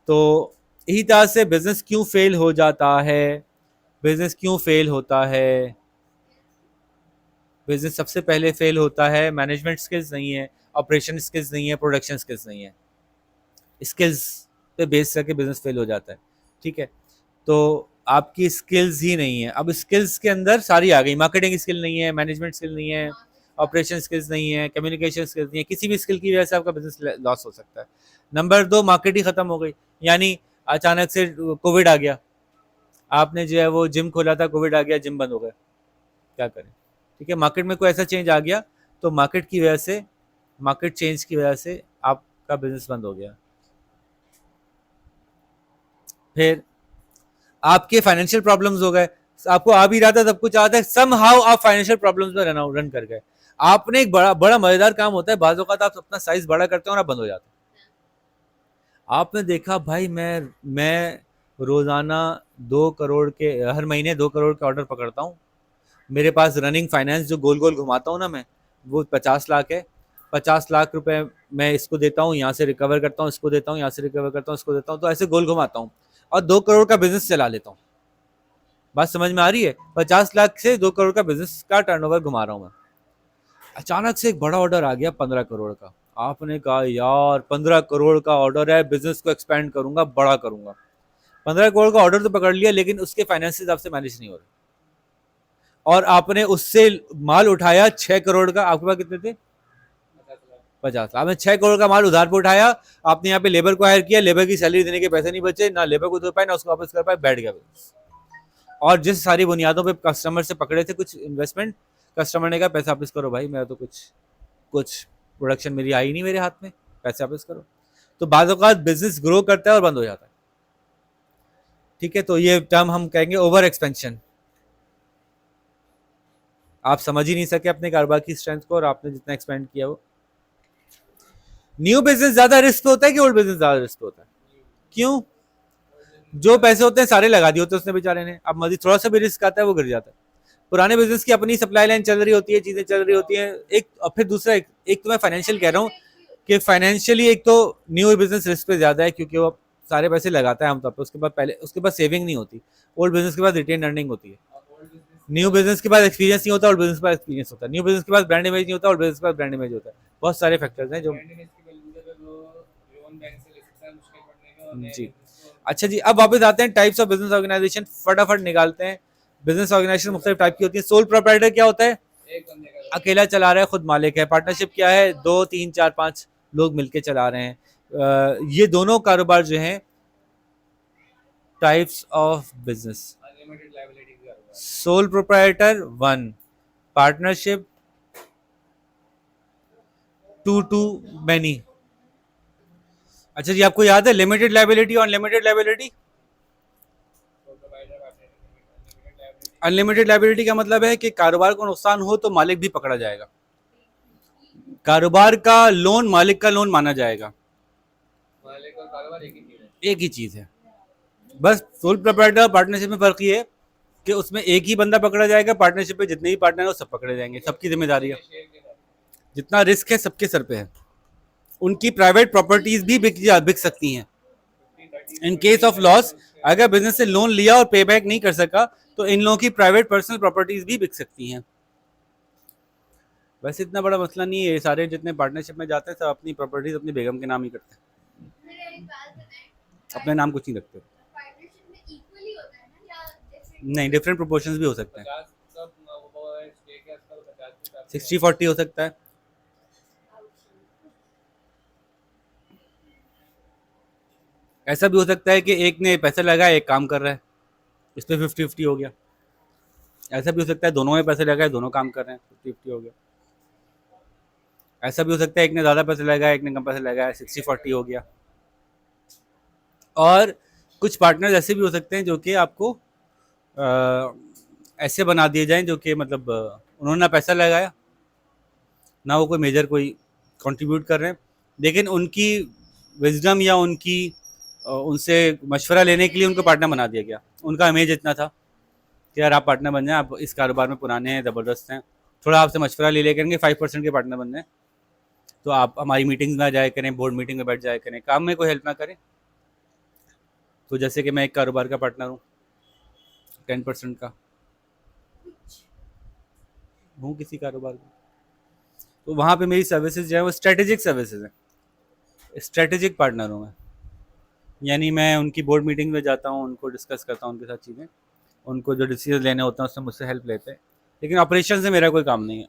तो यही तरह से बिजनेस क्यों फेल हो जाता है, बिजनेस क्यों फेल होता है। बिजनेस सबसे पहले फेल होता है, मैनेजमेंट स्किल्स नहीं है, ऑपरेशन स्किल्स नहीं है, प्रोडक्शन स्किल्स नहीं है। स्किल्स पे बेस करके बिजनेस फेल हो जाता है। ठीक है, तो आपकी स्किल्स ही नहीं है। अब स्किल्स के अंदर सारी आ गई, मार्केटिंग स्किल नहीं है, मैनेजमेंट स्किल नहीं है, ऑपरेशन स्किल्स नहीं है, कम्युनिकेशन स्किल्स नहीं है, किसी भी स्किल की वजह से आपका बिजनेस लॉस हो सकता है। नंबर 2, मार्केट ही खत्म हो गई, यानी अचानक से कोविड आ गया, आपने जो है वो जिम खोला था, कोविड आ गया, जिम बंद हो गया, क्या करें। ठीक है, मार्केट में कोई ऐसा चेंज आ गया, तो मार्केट की वजह से, मार्केट चेंज की वजह से आपका बिजनेस बंद हो गया। फिर आपके फाइनेंशियल प्रॉब्लम्स हो गए, आपको आ भी रहा था, सब कुछ आता है, सम हाउ आप फाइनेंशियल प्रॉब्लम्स में रन कर गए। आपने एक बड़ा बड़ा मजेदार काम होता है, बाजू का आप अपना साइज बड़ा करते हो और आप बंद हो जाते हैं। आपने देखा भाई, मैं रोजाना 2 करोड़ के, हर महीने 2 करोड़ के ऑर्डर पकड़ता हूँ। मेरे पास रनिंग फाइनेंस जो गोल गोल घुमाता हूँ ना मैं, वो 50 लाख है। 50 लाख रुपए मैं इसको देता हूँ, यहाँ से रिकवर करता हूँ, इसको देता हूँ, यहाँ से रिकवर करता हूँ, इसको देता हूँ, तो ऐसे गोल घुमाता हूँ और 2 करोड़ का बिजनेस चला लेता हूँ। बात समझ में आ रही है? 50 लाख से 2 करोड़ का बिजनेस का टर्नओवर घुमा रहा हूँ मैं। अचानक से एक बड़ा ऑर्डर आ गया 15 करोड़ का। आपने कहा यार 15 करोड़ का ऑर्डर है, बिजनेस को एक्सपेंड करूंगा, बड़ा करूंगा। 15 करोड़ का ऑर्डर तो पकड़ लिया, लेकिन उसके फाइनेंसेस आपसे मैनेज नहीं हो रहे, और आपने उससे माल उठाया 6 करोड़ का। आपके पास कितने थे? 50 लाख। आपने 6 करोड़ का माल उधार पे उठाया, आपने यहाँ पे लेबर को हायर किया, लेबर की सैलरी देने के पैसे नहीं बचे, ना लेबर को दे पाए, ना उसको वापस कर पाए, बैठ गया बिजनेस। और जिस सारी बुनियादों पे कस्टमर से पकड़े थे कुछ इन्वेस्टमेंट, कस्टमर ने कहा पैसा वापस करो भाई, मेरा तो कुछ कुछ प्रोडक्शन मेरी आई नहीं मेरे हाथ में, पैसे वापस करो। तो बाद औक़ात बिजनेस ग्रो करता है और बंद हो जाता है। ठीक है, तो ये टर्म हम कहेंगे ओवर एक्सपेंशन। आप समझ ही नहीं सके अपने कारोबार की स्ट्रेंथ को, और आपने जितना एक्सपेंड किया वो। न्यू बिजनेस ज्यादा रिस्क होता है कि ओल्ड बिजनेस ज्यादा रिस्क होता है? क्यों? जो पैसे होते हैं सारे लगा दिए होते हैं उसने बेचारे ने, अब मजीद थोड़ा सा भी रिस्क आता है वो गिर जाता है। पुराने बिजनेस की अपनी सप्लाई लाइन चल रही होती है, चीजें चल रही होती हैं। एक और फिर दूसरा, एक तो मैं फाइनेंशियल कह रहा हूँ कि फाइनेंशियली एक तो न्यू बिजनेस रिस्क पे ज्यादा है, क्योंकि वो सारे पैसे लगाता है आमतौर पर, उसके बाद पहले उसके पास सेविंग नहीं होती। ओल्ड बिजनेस के पास रिटेन अर्निंग होती है। न्यू बिजनेस के पास एक्सपीरियंस नहीं होता, ओल्ड बिजनेस के पास एक्सपीरियंस होता है। न्यू बिजनेस के पास ब्रांड इमेज नहीं होता, ओल्ड बिजनेस के पास ब्रांड इमेज होता है। बहुत सारे फैक्टर्स हैं जो। जी, अच्छा जी, अब वापस आते हैं टाइप्स ऑफ बिजनेस ऑर्गेनाइजेशन, फटाफट निकालते हैं। बिजनेस ऑर्गेनाइजेशन मुख्तलिफ टाइप की होती है। सोल प्रोप्राइटर क्या होता है? अकेला चला रहा है, खुद मालिक है। पार्टनरशिप क्या है? 2, 3, 4, 5 लोग मिलके चला रहे हैं। ये दोनों कारोबार जो हैं types of business. Sole proprietor 1, partnership 2 to many. अच्छा जी, आपको याद है लिमिटेड लायबिलिटी और अनलिमिटेड लायबिलिटी? अनलिमिटेड लायबिलिटी का मतलब है कि कारोबार को नुकसान हो तो मालिक भी पकड़ा जाएगा। कारोबार का लोन मालिक का लोन माना जाएगा। मालिक और कारोबार एक ही चीज है। एक ही चीज है। बस सोल प्रोप्राइटर और पार्टनरशिप में फ़र्क ये है कि उसमें एक ही बंदा पकड़ा जाएगा, पार्टनरशिप में जितने भी पार्टनर हैं वो सब पकड़े जाएंगे, सबकी जिम्मेदारी है, शेयर के साथ जितना रिस्क है सबके सर पे है। उनकी प्राइवेट प्रॉपर्टीज भी बिक सकती हैं 50 30 इन केस 20 ऑफ लाख का लॉस। उससे अगर बिजनेस से लोन लिया और पे बैक नहीं कर सका तो इन लोगों की प्राइवेट पर्सनल प्रॉपर्टीज भी बिक सकती हैं। वैसे इतना बड़ा मसला नहीं है, ये सारे जितने पार्टनरशिप में जाते हैं सब अपनी प्रॉपर्टीज अपनी बेगम के नाम ही करते हैं, अपने नाम कुछ नहीं रखते। नहीं, डिफरेंट प्रोपोर्शंस भी हो सकते हैं, 50 सब वो है स्टेक है उसका तो 50 के हिसाब से 60-40 हो सकता है। ऐसा भी हो सकता है कि एक ने पैसे लगाए एक काम कर रहा है, इस पे 50-50 हो गया। ऐसा भी हो सकता है दोनों में पैसे लगाए दोनों काम कर रहे हैं, 50-50 हो गया। ऐसा भी हो सकता है एक ने ज़्यादा पैसे लगाए एक ने कम पैसे लगाए, 60-40 हो गया। और कुछ पार्टनर्स ऐसे भी हो सकते हैं जो कि आपको ऐसे बना दिए जाएं जो कि मतलब उन्होंने ना पैसा लगाया ना वो कोई मेजर कोई कंट्रीब्यूट कर रहे हैं, लेकिन उनकी विजडम या उनकी उनसे मशवरा लेने के लिए उनको पार्टनर बना दिया गया। उनका इमेज इतना था कि यार आप पार्टनर बन जाएं, आप इस कारोबार में पुराने हैं, ज़बरदस्त हैं, थोड़ा आपसे मशवरा ले लिया करेंगे, 5% के पार्टनर बन जाएं तो आप हमारी मीटिंग्स में आ जाया करें, बोर्ड मीटिंग में बैठ जाया करें, काम में कोई हेल्प ना करें। तो जैसे कि मैं एक कारोबार का पार्टनर हूँ 10% का हूँ किसी कारोबार का, तो वहाँ पे मेरी सर्विसेज जो है वो स्ट्रेटेजिक सर्विसेज हैं, स्ट्रेटेजिक पार्टनर हूँ मैं। यानी मैं उनकी बोर्ड मीटिंग में जाता हूँ, उनको डिस्कस करता हूँ उनके साथ चीज़ें, उनको जो डिसीजन लेने होते हैं उसमें मुझसे हेल्प लेते हैं, लेकिन ऑपरेशन से मेरा कोई काम नहीं है।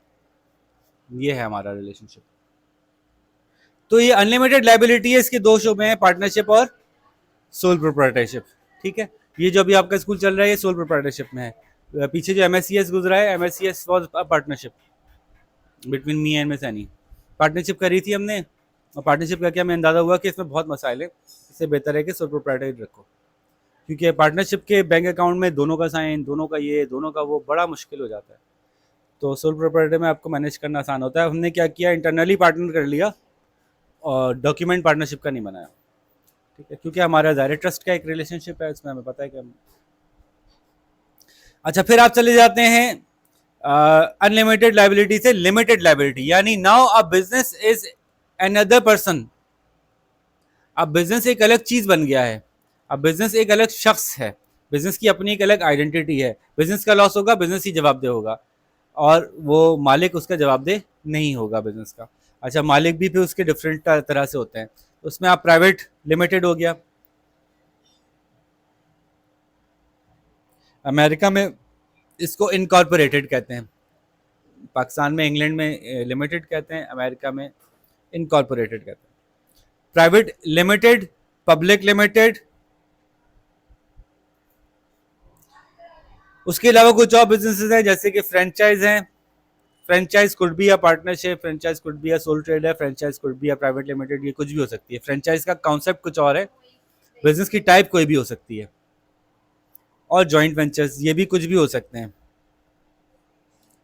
ये है हमारा रिलेशनशिप। तो ये अनलिमिटेड लाइबिलिटी है, इसके दो शोबे हैं, पार्टनरशिप और सोल प्रोप्राइटरशिप। ठीक है, ये जो अभी आपका स्कूल चल रहा है ये सोल प्रोप्राइटरशिप में है। पीछे जो MSCS गुजरा है, MSCS was a partnership between me and miss any. Partnership करी थी हमने, और पार्टनरशिप का क्या हमें अंदाज़ा हुआ कि इसमें बहुत मसाइल है, इससे बेहतर है कि सोल प्रोप्राइटर रखो, क्योंकि पार्टनरशिप के बैंक अकाउंट में दोनों का साइन, दोनों का ये, दोनों का वो, बड़ा मुश्किल हो जाता है। तो सोल प्रोप्राइटर में आपको मैनेज करना आसान होता है। हमने क्या किया, इंटरनली पार्टनर कर लिया और डॉक्यूमेंट पार्टनरशिप का नहीं बनाया। ठीक है, क्योंकि हमारा ज़ाहिर ट्रस्ट का एक रिलेशनशिप है, इसमें हमें पता है कि हम। अच्छा, फिर आप चले जाते हैं अनलिमिटेड लाइबिलिटी से लिमिटेड लाइबिलिटी, यानी now a business is another person. अब बिजनेस एक अलग चीज बन गया है, अब बिजनेस एक अलग शख्स है, बिजनेस की अपनी एक अलग आइडेंटिटी है। बिजनेस का लॉस होगा बिजनेस ही जवाबदेह होगा, और वो मालिक उसका जवाबदेह नहीं होगा बिजनेस का। अच्छा, मालिक भी फिर उसके डिफरेंट तरह से होते हैं, उसमें आप प्राइवेट लिमिटेड हो गया, अमेरिका में इसको इनकॉर्पोरेटेड कहते हैं, पाकिस्तान में इंग्लैंड में लिमिटेड कहते हैं, अमेरिका में इनकॉर्पोरेटेड कहते हैं। प्राइवेट लिमिटेड, पब्लिक लिमिटेड, उसके अलावा कुछ और बिजनेसेस हैं जैसे कि फ्रेंचाइज हैं। Franchise could be a partnership, franchise could be a soul trader, franchise could be a private limited, ये कुछ भी हो सकती है। फ्रेंचाइज का कॉन्सेप्ट कुछ और है, बिजनेस की टाइप कोई भी हो सकती है। और जॉइंट वेंचर्स ये भी कुछ भी हो सकते हैं,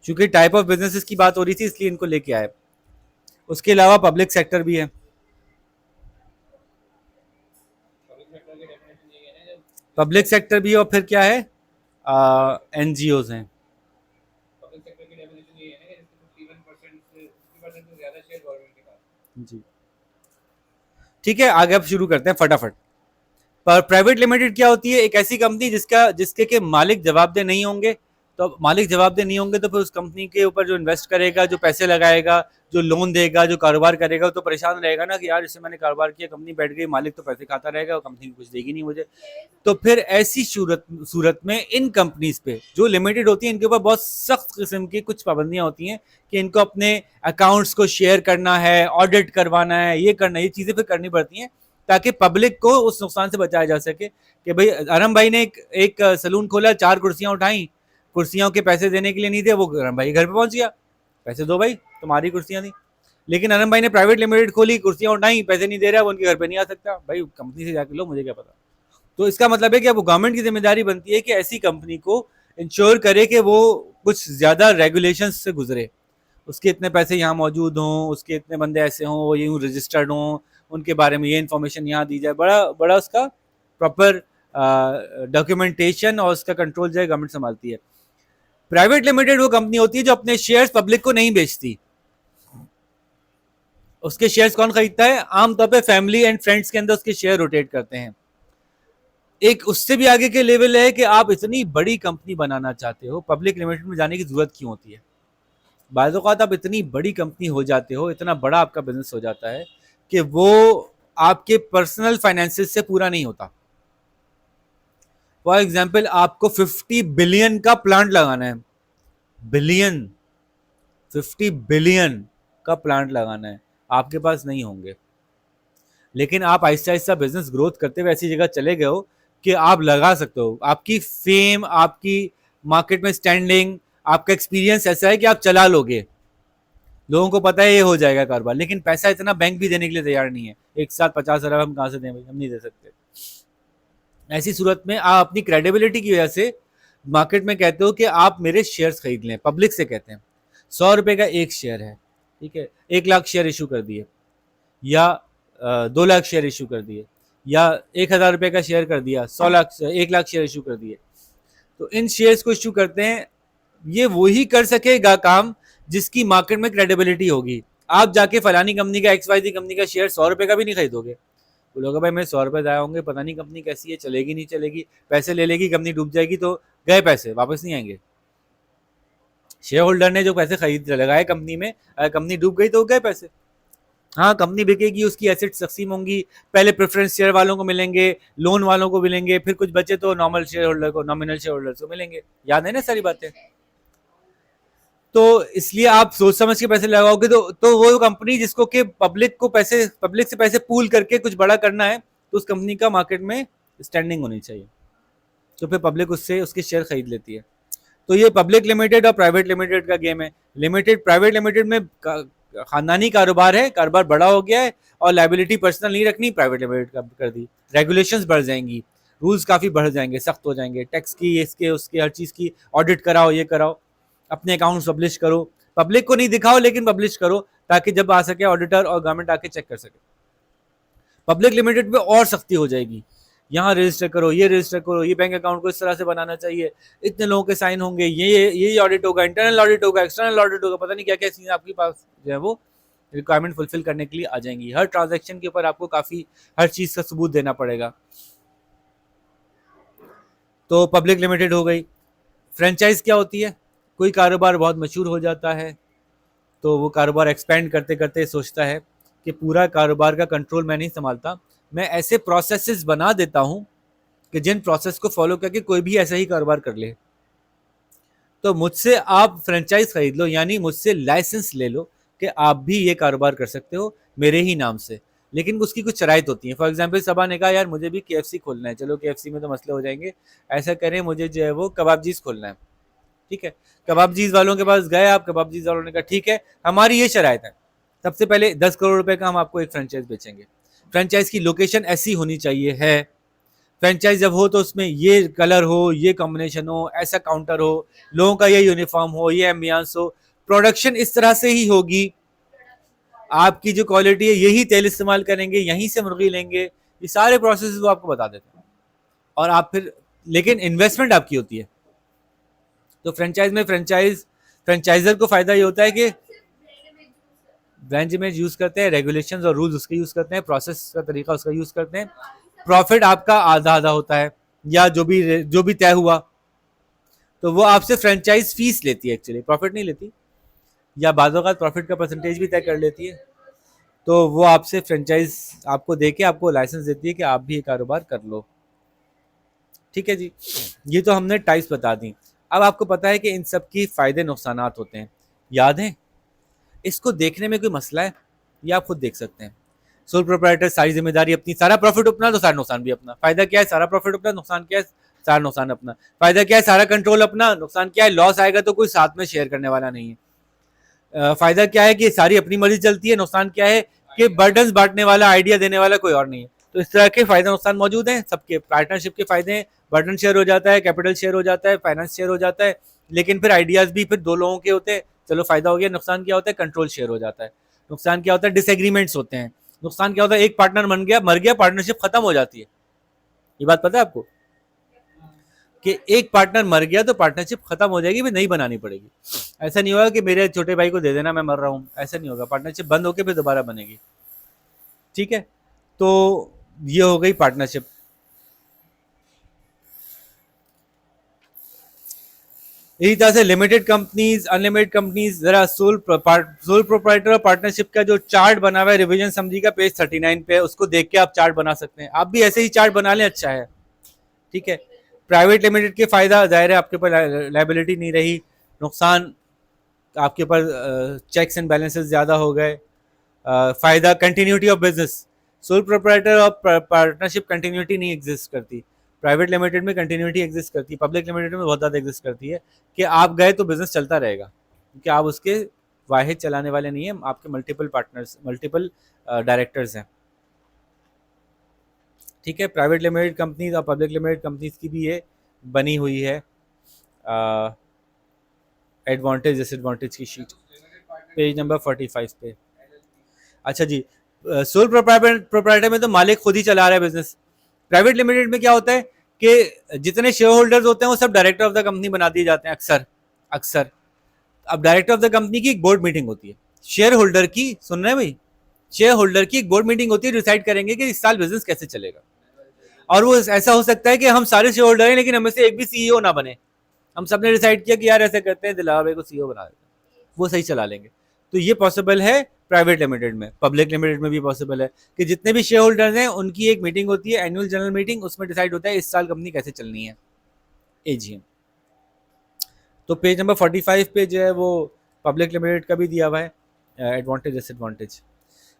क्योंकि टाइप ऑफ बिजनेसेस की बात हो रही थी इसलिए इनको लेके आए। उसके अलावा पब्लिक सेक्टर भी है। पब्लिक सेक्टर की डेफिनेशन ये है ना, जब पब्लिक जिसका सेक्टर भी है और फिर क्या है, NGOs हैं। पब्लिक सेक्टर की डेफिनेशन ये है ना कि जिसके 51% से 50% से ज्यादा शेयर गवर्नमेंट के पास। जी, ठीक है, आगे अब शुरू करते हैं फटाफट। पर प्राइवेट लिमिटेड क्या होती है, एक ऐसी कंपनी जिसके के मालिक जवाबदेह नहीं होंगे। तो मालिक जवाबदेह नहीं होंगे तो फिर उस कंपनी के ऊपर जो इन्वेस्ट करेगा, जो पैसे लगाएगा, जो लोन देगा, जो कारोबार करेगा, वो तो परेशान रहेगा ना कि यार इससे मैंने कारोबार किया, कंपनी बैठ गई, मालिक तो पैसे खाता रहेगा और कंपनी कुछ देगी नहीं मुझे। तो फिर ऐसी सूरत में इन कंपनीज पे जो लिमिटेड होती है इनके ऊपर बहुत सख्त किस्म की कुछ पाबंदियां होती हैं कि इनको अपने अकाउंट्स को शेयर करना है, ऑडिट करवाना है, ये करना है, ये चीज़ें फिर करनी पड़ती हैं ताकि पब्लिक को उस नुकसान से बचाया जा सके। कि भाई अरम भाई ने एक सलून खोला, 4 कुर्सियां उठाई, कुर्सियों के पैसे देने के लिए नहीं थे, वो अरम भाई घर पे पहुंच गया, पैसे दो भाई, तुम्हारी कुर्सियां थी। लेकिन अरम भाई ने प्राइवेट लिमिटेड खोली, कुर्सियां उठाई, पैसे नहीं दे रहा, वो उनके घर पे नहीं आ सकता, भाई कंपनी से जाके लो, मुझे क्या पता। तो इसका मतलब है कि अब गवर्नमेंट की जिम्मेदारी बनती है कि ऐसी कंपनी को इंश्योर करे कि वो कुछ ज्यादा रेगुलेशन से गुजरे, उसके इतने पैसे यहाँ मौजूद हों, उसके इतने बंदे ऐसे हों, वो यूँ रजिस्टर्ड हों, उनके बारे में ये इन्फॉर्मेशन यहाँ दी जाए, बड़ा बड़ा उसका प्रॉपर डॉक्यूमेंटेशन और उसका कंट्रोल जो है गवर्नमेंट संभालती है। प्राइवेट लिमिटेड वो कंपनी होती है जो अपने शेयर्स पब्लिक को नहीं बेचती। उसके शेयर्स कौन खरीदता है? आमतौर पे फैमिली एंड फ्रेंड्स के अंदर उसके शेयर रोटेट करते हैं। एक उससे भी आगे के लेवल है कि आप इतनी बड़ी कंपनी बनाना चाहते हो, पब्लिक लिमिटेड में जाने की जरूरत क्यों होती है? बाज़ औक़ात आप इतनी बड़ी कंपनी हो जाते हो, इतना बड़ा आपका बिजनेस हो जाता है कि वो आपके पर्सनल फाइनेंसेस से पूरा नहीं होता। फॉर एग्जाम्पल आपको 50 बिलियन का प्लांट लगाना है, बिलियन, 50 बिलियन का प्लांट लगाना है, आपके पास नहीं होंगे। लेकिन आप आहिस्ता आहिस्ता बिजनेस ग्रोथ करते हुए ऐसी जगह चले गए हो कि आप लगा सकते हो। आपकी फेम, आपकी मार्केट में स्टैंडिंग, आपका एक्सपीरियंस ऐसा है कि आप चला लोगे, लोगों को पता है ये हो जाएगा कारोबार। लेकिन पैसा इतना बैंक भी देने के लिए तैयार नहीं है। एक साथ 50 अरब हम कहाँ से दें भाई? हम नहीं दे सकते। ऐसी सूरत में आप अपनी क्रेडिबिलिटी की वजह से मार्केट में कहते हो कि आप मेरे शेयर्स खरीद लें। पब्लिक से कहते हैं 100 रुपए का एक शेयर है, ठीक है, 1 लाख शेयर इशू कर दिए, या 2 लाख शेयर इशू कर दिए, या 1,000 रुपए का शेयर कर दिया, 100 लाख 1 लाख शेयर इशू कर दिए। तो इन शेयर्स को इशू करते हैं, ये वही कर सकेगा काम जिसकी मार्केट में क्रेडिबिलिटी होगी। आप जाके फलानी कंपनी का, XYZ कंपनी का शेयर 100 रुपए का भी नहीं खरीदोगे। बोलोगे भाई मैं 100 रुपए जाया होंगे, पता नहीं कंपनी कैसी है, चलेगी नहीं चलेगी, पैसे ले लेगी, कंपनी डूब जाएगी, तो गए पैसे, वापस नहीं आएंगे। शेयर होल्डर ने जो पैसे खरीद लगाए कंपनी में, अगर कंपनी डूब गई तो गए पैसे। हाँ, कंपनी बिकेगी, उसकी एसेट्स तकसीम होंगी, पहले प्रेफरेंस शेयर वालों को मिलेंगे, लोन वालों को मिलेंगे, फिर कुछ बचे तो नॉर्मल शेयर होल्डर को, नॉमिनल शेयर होल्डर को मिलेंगे। याद है ना सारी बातें? तो इसलिए आप सोच समझ के पैसे लगाओगे तो वो कंपनी जिसको कि पब्लिक से पैसे पूल करके कुछ बड़ा करना है, तो उस कंपनी का मार्केट में स्टैंडिंग होनी चाहिए, तो फिर पब्लिक उससे उसके शेयर खरीद लेती है। तो ये पब्लिक लिमिटेड और प्राइवेट लिमिटेड का गेम है। प्राइवेट लिमिटेड में खानदानी कारोबार है, कारोबार बड़ा हो गया है और लाइबिलिटी पर्सनल नहीं रखनी, प्राइवेट लिमिटेड का कर दी। रेगुलेशंस बढ़ जाएंगी, रूल्स काफ़ी बढ़ जाएंगे, सख्त हो जाएंगे, टैक्स की, इसके उसके हर चीज़ की ऑडिट कराओ, ये कराओ, अपने अकाउंट्स पब्लिश करो, पब्लिक को नहीं दिखाओ लेकिन पब्लिश करो, ताकि जब आ सके ऑडिटर और गवर्नमेंट आके चेक कर सके। पब्लिक लिमिटेड पे और सख्ती हो जाएगी, यहाँ रजिस्टर करो, ये रजिस्टर करो, ये बैंक अकाउंट को इस तरह से बनाना चाहिए, इतने लोगों के साइन होंगे, ये ऑडिट होगा, इंटरनल ऑडिट होगा, एक्सटर्नल ऑडिट होगा, पता नहीं क्या क्या चीज़ें आपके पास जो है वो रिक्वायरमेंट फुलफिल करने के लिए आ जाएंगी। हर ट्रांजैक्शन के ऊपर आपको काफ़ी हर चीज़ का सबूत देना पड़ेगा। तो पब्लिक लिमिटेड हो गई। फ्रेंचाइज क्या होती है? कोई कारोबार बहुत मशहूर हो जाता है तो वो कारोबार एक्सपेंड करते करते सोचता है कि पूरा कारोबार का कंट्रोल मैं नहीं संभालता, मैं ऐसे प्रोसेसेस बना देता हूँ कि जिन प्रोसेस को फॉलो करके कोई भी ऐसा ही कारोबार कर ले। तो मुझसे आप फ्रेंचाइज खरीद लो, यानी मुझसे लाइसेंस ले लो कि आप भी ये कारोबार कर सकते हो मेरे ही नाम से। लेकिन उसकी कुछ शराइत होती है। फॉर एग्जाम्पल सबा ने कहा यार मुझे भी KFC खोलना है, चलो KFC में तो मसले हो जाएंगे, ऐसा करें मुझे जो है वो कबाबजीज खोलना है, ठीक है। कबाबजीज वालों के पास गए आप, कबाबजीज वालों ने कहा ठीक है हमारी ये शराइत है, सबसे पहले 10 करोड़ रुपए का हम आपको एक फ्रेंचाइज बेचेंगे, फ्रेंचाइज की लोकेशन ऐसी होनी चाहिए है, फ्रेंचाइज जब हो तो उसमें ये कलर हो, ये कॉम्बिनेशन हो, ऐसा काउंटर हो, लोगों का ये यूनिफॉर्म हो, ये एम्बियंस हो, प्रोडक्शन इस तरह से ही होगी, आपकी जो क्वालिटी है यही तेल इस्तेमाल करेंगे, यहीं से मुर्गी लेंगे, ये सारे प्रोसेस वो आपको बता देते हैं। और आप फिर, लेकिन इन्वेस्टमेंट आपकी होती है। तो फ्रेंचाइज में फ्रेंचाइजर को फायदा ये होता है कि ब्रांच में यूज करते हैं, रेगुलेशंस और रूल्स उसके यूज करते हैं, प्रोसेस का तरीका उसका यूज करते हैं, प्रॉफिट आपका आधा आधा होता है या जो भी तय हुआ, तो वो आपसे फ्रेंचाइज फीस लेती है, एक्चुअली प्रॉफिट नहीं लेती, या बाज़ औक़ात प्रॉफिट का परसेंटेज भी तय कर लेती है। तो वो आपसे फ्रेंचाइज आपको देके आपको लाइसेंस देती है कि आप भी ये कारोबार कर लो, ठीक है जी। ये तो हमने टाइप्स बता दी। अब आपको पता है कि इन सब की फ़ायदे नुकसानात होते हैं, याद है? इसको देखने में कोई मसला है? ये आप खुद देख सकते हैं। सोल प्रोप्राइटर, सारी जिम्मेदारी अपनी, सारा प्रॉफिट अपना तो सारा नुकसान भी अपना। फायदा क्या है? सारा प्रॉफिट अपना, नुकसान क्या है? सारा नुकसान अपना। फायदा क्या है? सारा कंट्रोल अपना, नुकसान क्या है? लॉस आएगा तो कोई साथ में शेयर करने वाला नहीं है। फायदा क्या है कि सारी अपनी मर्जी चलती है, नुकसान क्या है कि बर्डन्स बांटने वाला, आइडिया देने वाला कोई और नहीं है। तो इस तरह के फायदे नुकसान मौजूद हैं सबके। पार्टनरशिप के फायदे हैं, बर्डन शेयर हो जाता है, कैपिटल शेयर हो जाता है, फाइनेंस शेयर हो जाता है, लेकिन फिर आइडियाज भी फिर दो लोगों के होते हैं, चलो फायदा हो गया। नुकसान क्या होता है? कंट्रोल शेयर हो जाता है। नुकसान क्या होता है? डिसएग्रीमेंट्स होते हैं। नुकसान क्या होता है? एक पार्टनर मर गया, पार्टनरशिप खत्म हो जाती है। ये बात पता है आपको? कि एक पार्टनर मर गया तो पार्टनरशिप खत्म हो जाएगी, फिर नहीं बनानी पड़ेगी। ऐसा नहीं होगा कि मेरे छोटे भाई को दे देना, मैं मर रहा हूँ, ऐसा नहीं होगा। पार्टनरशिप बंद होकर फिर दोबारा बनेगी। ठीक है, तो ये हो गई पार्टनरशिप। इसी तरह से लिमिटेड कंपनीज, अनलिमिटेड कंपनीज, जरा सोल प्रोप्राइटर और पार्टनरशिप का जो चार्ट बना हुआ है रिवीजन समरी का पेज 39 पे, उसको देख के आप चार्ट बना सकते हैं। आप भी ऐसे ही चार्ट बना लें, अच्छा है। ठीक है, प्राइवेट लिमिटेड के फायदा जाहिर है आपके ऊपर लाइबिलिटी नहीं रही, नुकसान आपके ऊपर चेक्स एंड बैलेंसेस ज़्यादा हो गए। फायदा continuity of business, sole proprietor और पार्टनरशिप कंटिन्यूटी नहीं एग्जिस्ट करती। प्राइवेट लिमिटेड में कंटिन्यूटी एग्जिस्ट करती है, पब्लिक लिमिटेड में बहुत ज़्यादा एग्जिस्ट करती है कि आप गए तो बिजनेस चलता रहेगा, क्योंकि आप उसके वाहिद चलाने वाले नहीं हैं, आपके मल्टीपल पार्टनर्स, मल्टीपल डायरेक्टर्स हैं। ठीक है, प्राइवेट लिमिटेड कंपनीज और पब्लिक लिमिटेड कंपनीज की भी ये बनी हुई है एडवांटेज डिसएडवांटेज की शीट, पेज नंबर 45 पे। अच्छा जी, सोल प्रोप्राइटर में तो मालिक खुद ही चला रहा है बिजनेस। प्राइवेट लिमिटेड में क्या होता है कि जितने शेयर होल्डर्स होते हैं वो सब डायरेक्टर ऑफ द कंपनी बना दिए जाते हैं अक्सर अक्सर। अब डायरेक्टर ऑफ द कंपनी की एक बोर्ड मीटिंग होती है, शेयर होल्डर की, सुन रहे हैं भाई, शेयर होल्डर की एक बोर्ड मीटिंग होती है, डिसाइड करेंगे कि इस साल बिजनेस कैसे चलेगा। और वो ऐसा हो सकता है कि हम सारे शेयर होल्डर हैं लेकिन हमें से एक भी सीईओ ना बने, हम सबने डिसाइड किया कि यार ऐसे करते हैं, दिलावर भाई को सीईओ बना देते हैं, वो सही चला लेंगे। तो ये पॉसिबल है प्राइवेट लिमिटेड में। पब्लिक लिमिटेड में भी पॉसिबल है कि जितने भी शेयर होल्डर्स हैं उनकी एक मीटिंग होती है, एनुअल जनरल मीटिंग, उसमें डिसाइड होता है इस साल कंपनी कैसे चलनी है, एजीएम। तो पेज नंबर 45 पे जो है वो पब्लिक लिमिटेड का भी दिया हुआ है एडवांटेज डिसएडवांटेज।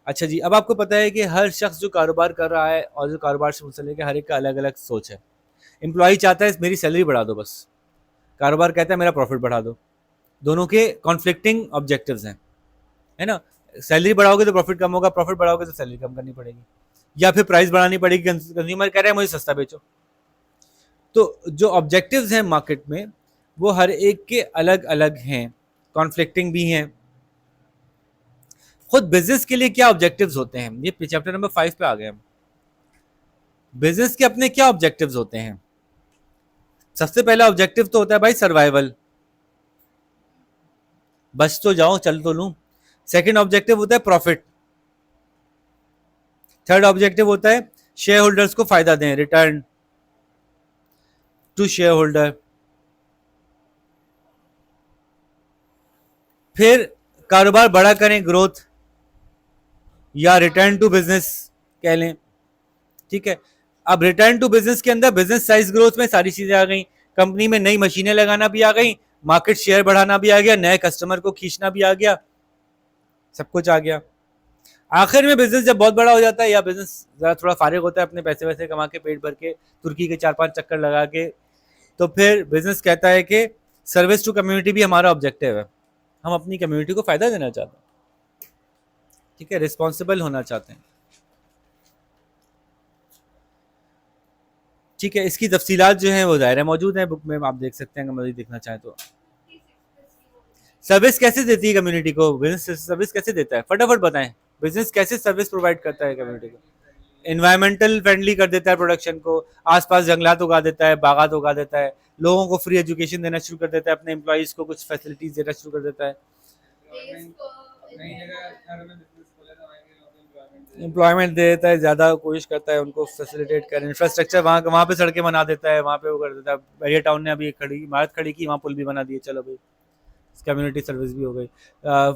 अच्छा जी, अब आपको पता है कि हर शख्स जो कारोबार कर रहा है और जो कारोबार से मुंसलिक है, हर एक का अलग अलग सोच है। एम्प्लॉय चाहता है मेरी सैलरी बढ़ा दो बस, कारोबार कहता है मेरा प्रॉफिट बढ़ा दो। दोनों के कॉन्फ्लिक्टिंग ऑब्जेक्टिव्स हैं, है ना। सैलरी बढ़ाओगे तो प्रॉफिट कम होगा, प्रॉफिट बढ़ाओगे तो सैलरी कम करनी पड़ेगी, या फिर प्राइस बढ़ानी पड़ेगी, कंज्यूमर कह रहा है मुझे सस्ता बेचो। तो जो ऑब्जेक्टिव्स हैं मार्केट में वो हर एक के अलग अलग हैं, कॉन्फ्लिक्टिंग भी हैं। खुद बिजनेस के लिए क्या ऑब्जेक्टिव्स होते हैं, ये चैप्टर नंबर 5 पे आ गए हम। बिजनेस के अपने क्या ऑब्जेक्टिव्स होते हैं? सबसे पहला ऑब्जेक्टिव तो होता है भाई सर्वाइवल, बच तो जाओ, चल तो लूं। सेकंड ऑब्जेक्टिव होता है प्रॉफिट। थर्ड ऑब्जेक्टिव होता है शेयर होल्डर्स को फायदा दें, रिटर्न टू शेयर होल्डर। फिर कारोबार बड़ा करें, ग्रोथ, या रिटर्न टू बिजनेस कह लें। ठीक है, अब रिटर्न टू बिजनेस के अंदर बिजनेस साइज ग्रोथ में सारी चीजें आ गई, कंपनी में नई मशीनें लगाना भी आ गई, मार्केट शेयर बढ़ाना भी आ गया, नए कस्टमर को खींचना भी आ गया, सब कुछ आ गया। आखिर में बिजनेस जब बहुत बड़ा हो जाता है या बिजनेस जरा थोड़ा फारिग होता है अपने पैसे वैसे कमा के पेट भर के तुर्की के 4-5 चक्कर लगा के, तो फिर बिजनेस कहता है कि सर्विस टू कम्युनिटी भी हमारा ऑब्जेक्टिव है, हम अपनी कम्युनिटी को फायदा देना चाहते हैं। ठीक है, रिस्पॉन्सिबल होना चाहते हैं। ठीक है, इसकी तफसीलात जो हैं वो ज़ाहिर मौजूद हैं बुक में, आप देख सकते हैं अगर मज़ीद देखना चाहें तो। सर्विस कैसे देती है कम्युनिटी को, बिजनेस सर्विस कैसे देता है, फटाफट बताएं। बिजनेस कैसे सर्विस प्रोवाइड करता है कम्युनिटी को? इन्वायरमेंटल फ्रेंडली कर देता है प्रोडक्शन को, आसपास जंगलात उगा देता है, बागात उगा देता है, लोगों को फ्री एजुकेशन देना शुरू कर देता है, अपने एम्प्लॉइज़ को कुछ फैसिलिटीज़ देना शुरू कर देता है, एम्प्लॉयमेंट दे देता है, ज़्यादा कोशिश करता है उनको फैसिलिटेट करें, इंफ्रास्ट्रक्चर वहाँ वहाँ पे सड़कें बना देता है, वहाँ पे वो कर देता है। बैरियर टाउन ने अभी एक खड़ी इमारत खड़ी की, वहाँ पुल भी बना दिए, चलो भाई कम्युनिटी सर्विस भी हो गई।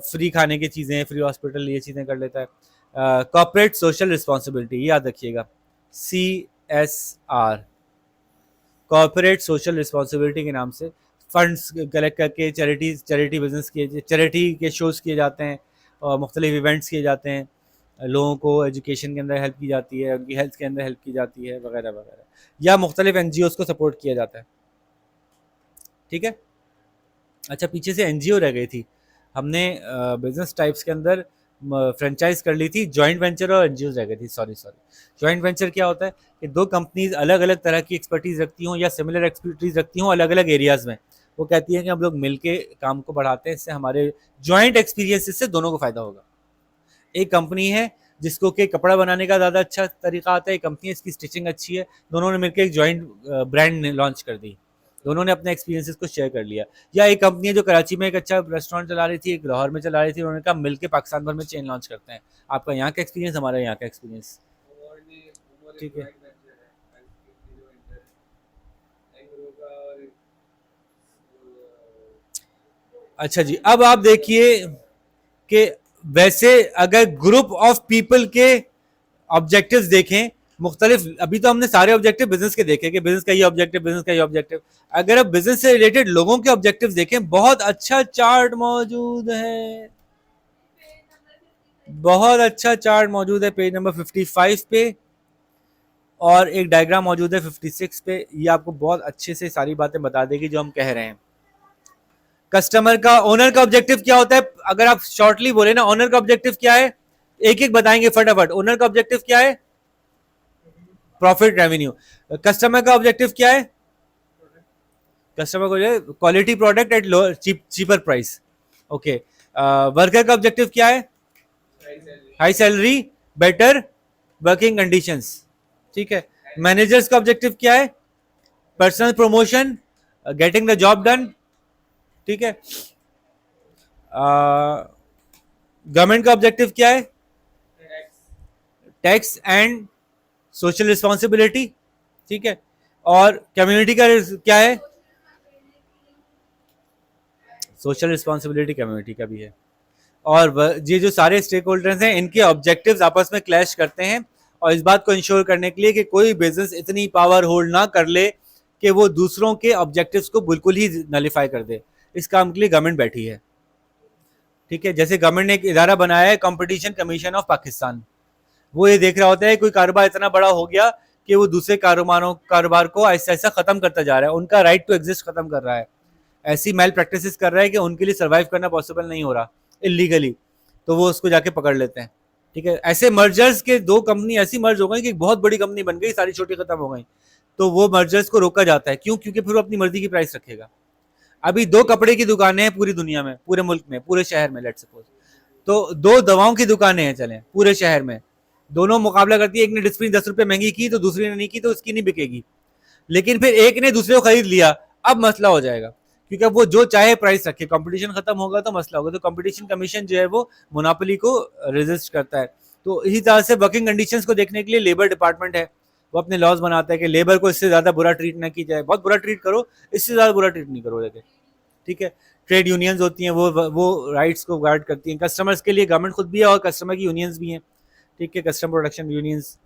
फ्री खाने की चीज़ें, फ्री हॉस्पिटल, ये चीज़ें कर लेता है। कॉर्पोरेट सोशल रिस्पॉन्सिबिलिटी, याद रखिएगा, CSR, कॉर्पोरेट सोशल रिस्पॉन्सिबिलिटी के नाम से फंड्स कलेक्ट करके चैरिटी बिजनेस किए, चैरिटी के शोज़ किए जाते हैं और मुख्तलिफ इवेंट्स किए जाते हैं, लोगों को एजुकेशन के अंदर हेल्प की जाती है, उनकी हेल्थ के अंदर हेल्प की जाती है, वगैरह वगैरह, या मुख्तलिफ NGOs को सपोर्ट किया जाता है। ठीक है, अच्छा पीछे से NGO रह गई थी, हमने बिजनेस टाइप्स के अंदर फ्रेंचाइज कर ली थी, जॉइंट वेंचर और NGOs रह गई थी, सॉरी। जॉइंट वेंचर क्या होता है कि दो कंपनीज अलग अलग तरह की एक्सपर्टीज रखती हों या सिमिलर एक्सपर्टीज रखती हों अलग अलग एरियाज़ में, वो कहती हैं कि हम लोग मिल के काम को बढ़ाते हैं, इससे हमारे जॉइंट एक्सपीरियंस से दोनों को फ़ायदा होगा। एक कंपनी है जिसको कि कपड़ा बनाने का ज़्यादा अच्छा तरीका आता है, एक कंपनी है इसकी स्टिचिंग अच्छी है, दोनों ने मिलकर एक जॉइंट ब्रांड लॉन्च कर दी, दोनों ने अपने एक्सपीरियंसेस को शेयर कर लिया। या एक कंपनी है जो कराची में एक अच्छा रेस्टोरेंट चला रही थी, एक लाहौर में चला रही थी, उन्होंने कहा मिलके पाकिस्तान भर में चेन लॉन्च करते हैं। आपका यहाँ का एक्सपीरियंस, हमारा यहाँ का एक्सपीरियंस। और ने उमर एक ठीक है। जॉइंट वेंचर है आइसक्रीम की जो वेंचर है एंग्रो का और अच्छा जी, अब आप देखिए कि वैसे अगर ग्रुप ऑफ पीपल के ऑब्जेक्टिव्स देखें मुख्तलिफ, अभी तो हमने सारे ऑब्जेक्टिव बिजनेस के देखे कि बिजनेस का ये ऑब्जेक्टिव, बिजनेस का ये ऑब्जेक्टिव। अगर आप बिजनेस से रिलेटेड लोगों के ऑब्जेक्टिव्स देखें, बहुत अच्छा चार्ट मौजूद है, बहुत अच्छा चार्ट मौजूद है पेज नंबर 55 पे, और एक डायग्राम मौजूद है 56 पे। ये आपको बहुत अच्छे से सारी बातें बता देगी जो हम कह रहे हैं। कस्टमर का, ओनर का ऑब्जेक्टिव क्या होता है? अगर आप शॉर्टली बोले ना, ओनर का ऑब्जेक्टिव क्या है, एक एक बताएंगे फटाफट। ओनर का ऑब्जेक्टिव क्या है? Profit, revenue. कस्टमर का ऑब्जेक्टिव क्या है? कस्टमर को quality product at low cheaper price. Okay. Worker का ऑब्जेक्टिव क्या है? High salary, better working conditions. ठीक है। मैनेजर्स का ऑब्जेक्टिव क्या है? Personal promotion, getting the job done. ठीक है। गवर्नमेंट का ऑब्जेक्टिव क्या है? Tax and social responsibility. ठीक है। और कम्युनिटी का क्या है? सोशल रिस्पॉन्सिबिलिटी कम्युनिटी का भी है। और ये जो सारे स्टेक होल्डर्स हैं, इनके ऑब्जेक्टिव्स आपस में क्लैश करते हैं, और इस बात को इंश्योर करने के लिए कि कोई बिजनेस इतनी पावर होल्ड ना कर ले कि वो दूसरों के ऑब्जेक्टिव्स को बिल्कुल ही नलिफाई कर दे। इस काम के लिए गवर्नमेंट बैठी है। ठीक है। जैसे गवर्नमेंट ने एक इदारा बनाया है, कंपटीशन कमीशन ऑफ पाकिस्तान। वो ये देख रहा होता है कोई कारोबार इतना बड़ा हो गया कि वो दूसरे कारोबार को ऐसा ऐसा खत्म करता जा रहा है, उनका राइट टू एग्जिस्ट खत्म कर रहा है, ऐसी मेल प्रैक्टिसेस कर रहा है कि उनके लिए सर्वाइव करना पॉसिबल नहीं हो रहा इलीगली, तो वो उसको जाके पकड़ लेते हैं। ठीक है। ऐसे मर्जर्स के दो कंपनी ऐसी मर्ज हो गई कि बहुत बड़ी कंपनी बन गई, सारी छोटी खत्म हो गई, तो वो मर्जर्स को रोका जाता है। क्यों? क्योंकि फिर वो अपनी मर्जी की प्राइस रखेगा। अभी दो कपड़े की दुकानें हैं पूरी दुनिया में, पूरे मुल्क में, पूरे शहर में, लेट्स सपोज। तो दो दवाओं की दुकानें हैं चलें पूरे शहर में, दोनों मुकाबला करती है, एक ने डिस्प्रिन 10 रुपए महंगी की तो दूसरी ने नहीं की, तो उसकी नहीं बिकेगी। लेकिन फिर एक ने दूसरे को खरीद लिया, अब मसला हो जाएगा, क्योंकि अब वो जो चाहे प्राइस रखे, कंपटीशन खत्म होगा तो मसला होगा। तो कंपटीशन कमीशन जो है वो मोनोपोली को रेजिस्ट करता है। तो इसी तरह से वर्किंग कंडीशंस को देखने के लिए लेबर डिपार्टमेंट है, वो अपने लॉज बनाता है कि लेबर को इससे ज्यादा बुरा ट्रीट ना की जाए, बहुत बुरा ट्रीट करो, इससे ज्यादा बुरा ट्रीट नहीं करो लेके। ठीक है। ट्रेड यूनियंस होती हैं, वो राइट्स को गार्ड करती हैं। कस्टमर्स के लिए गवर्नमेंट खुद भी है और कस्टमर की यूनियंस भी हैं। ठीक है। Customer protection unions.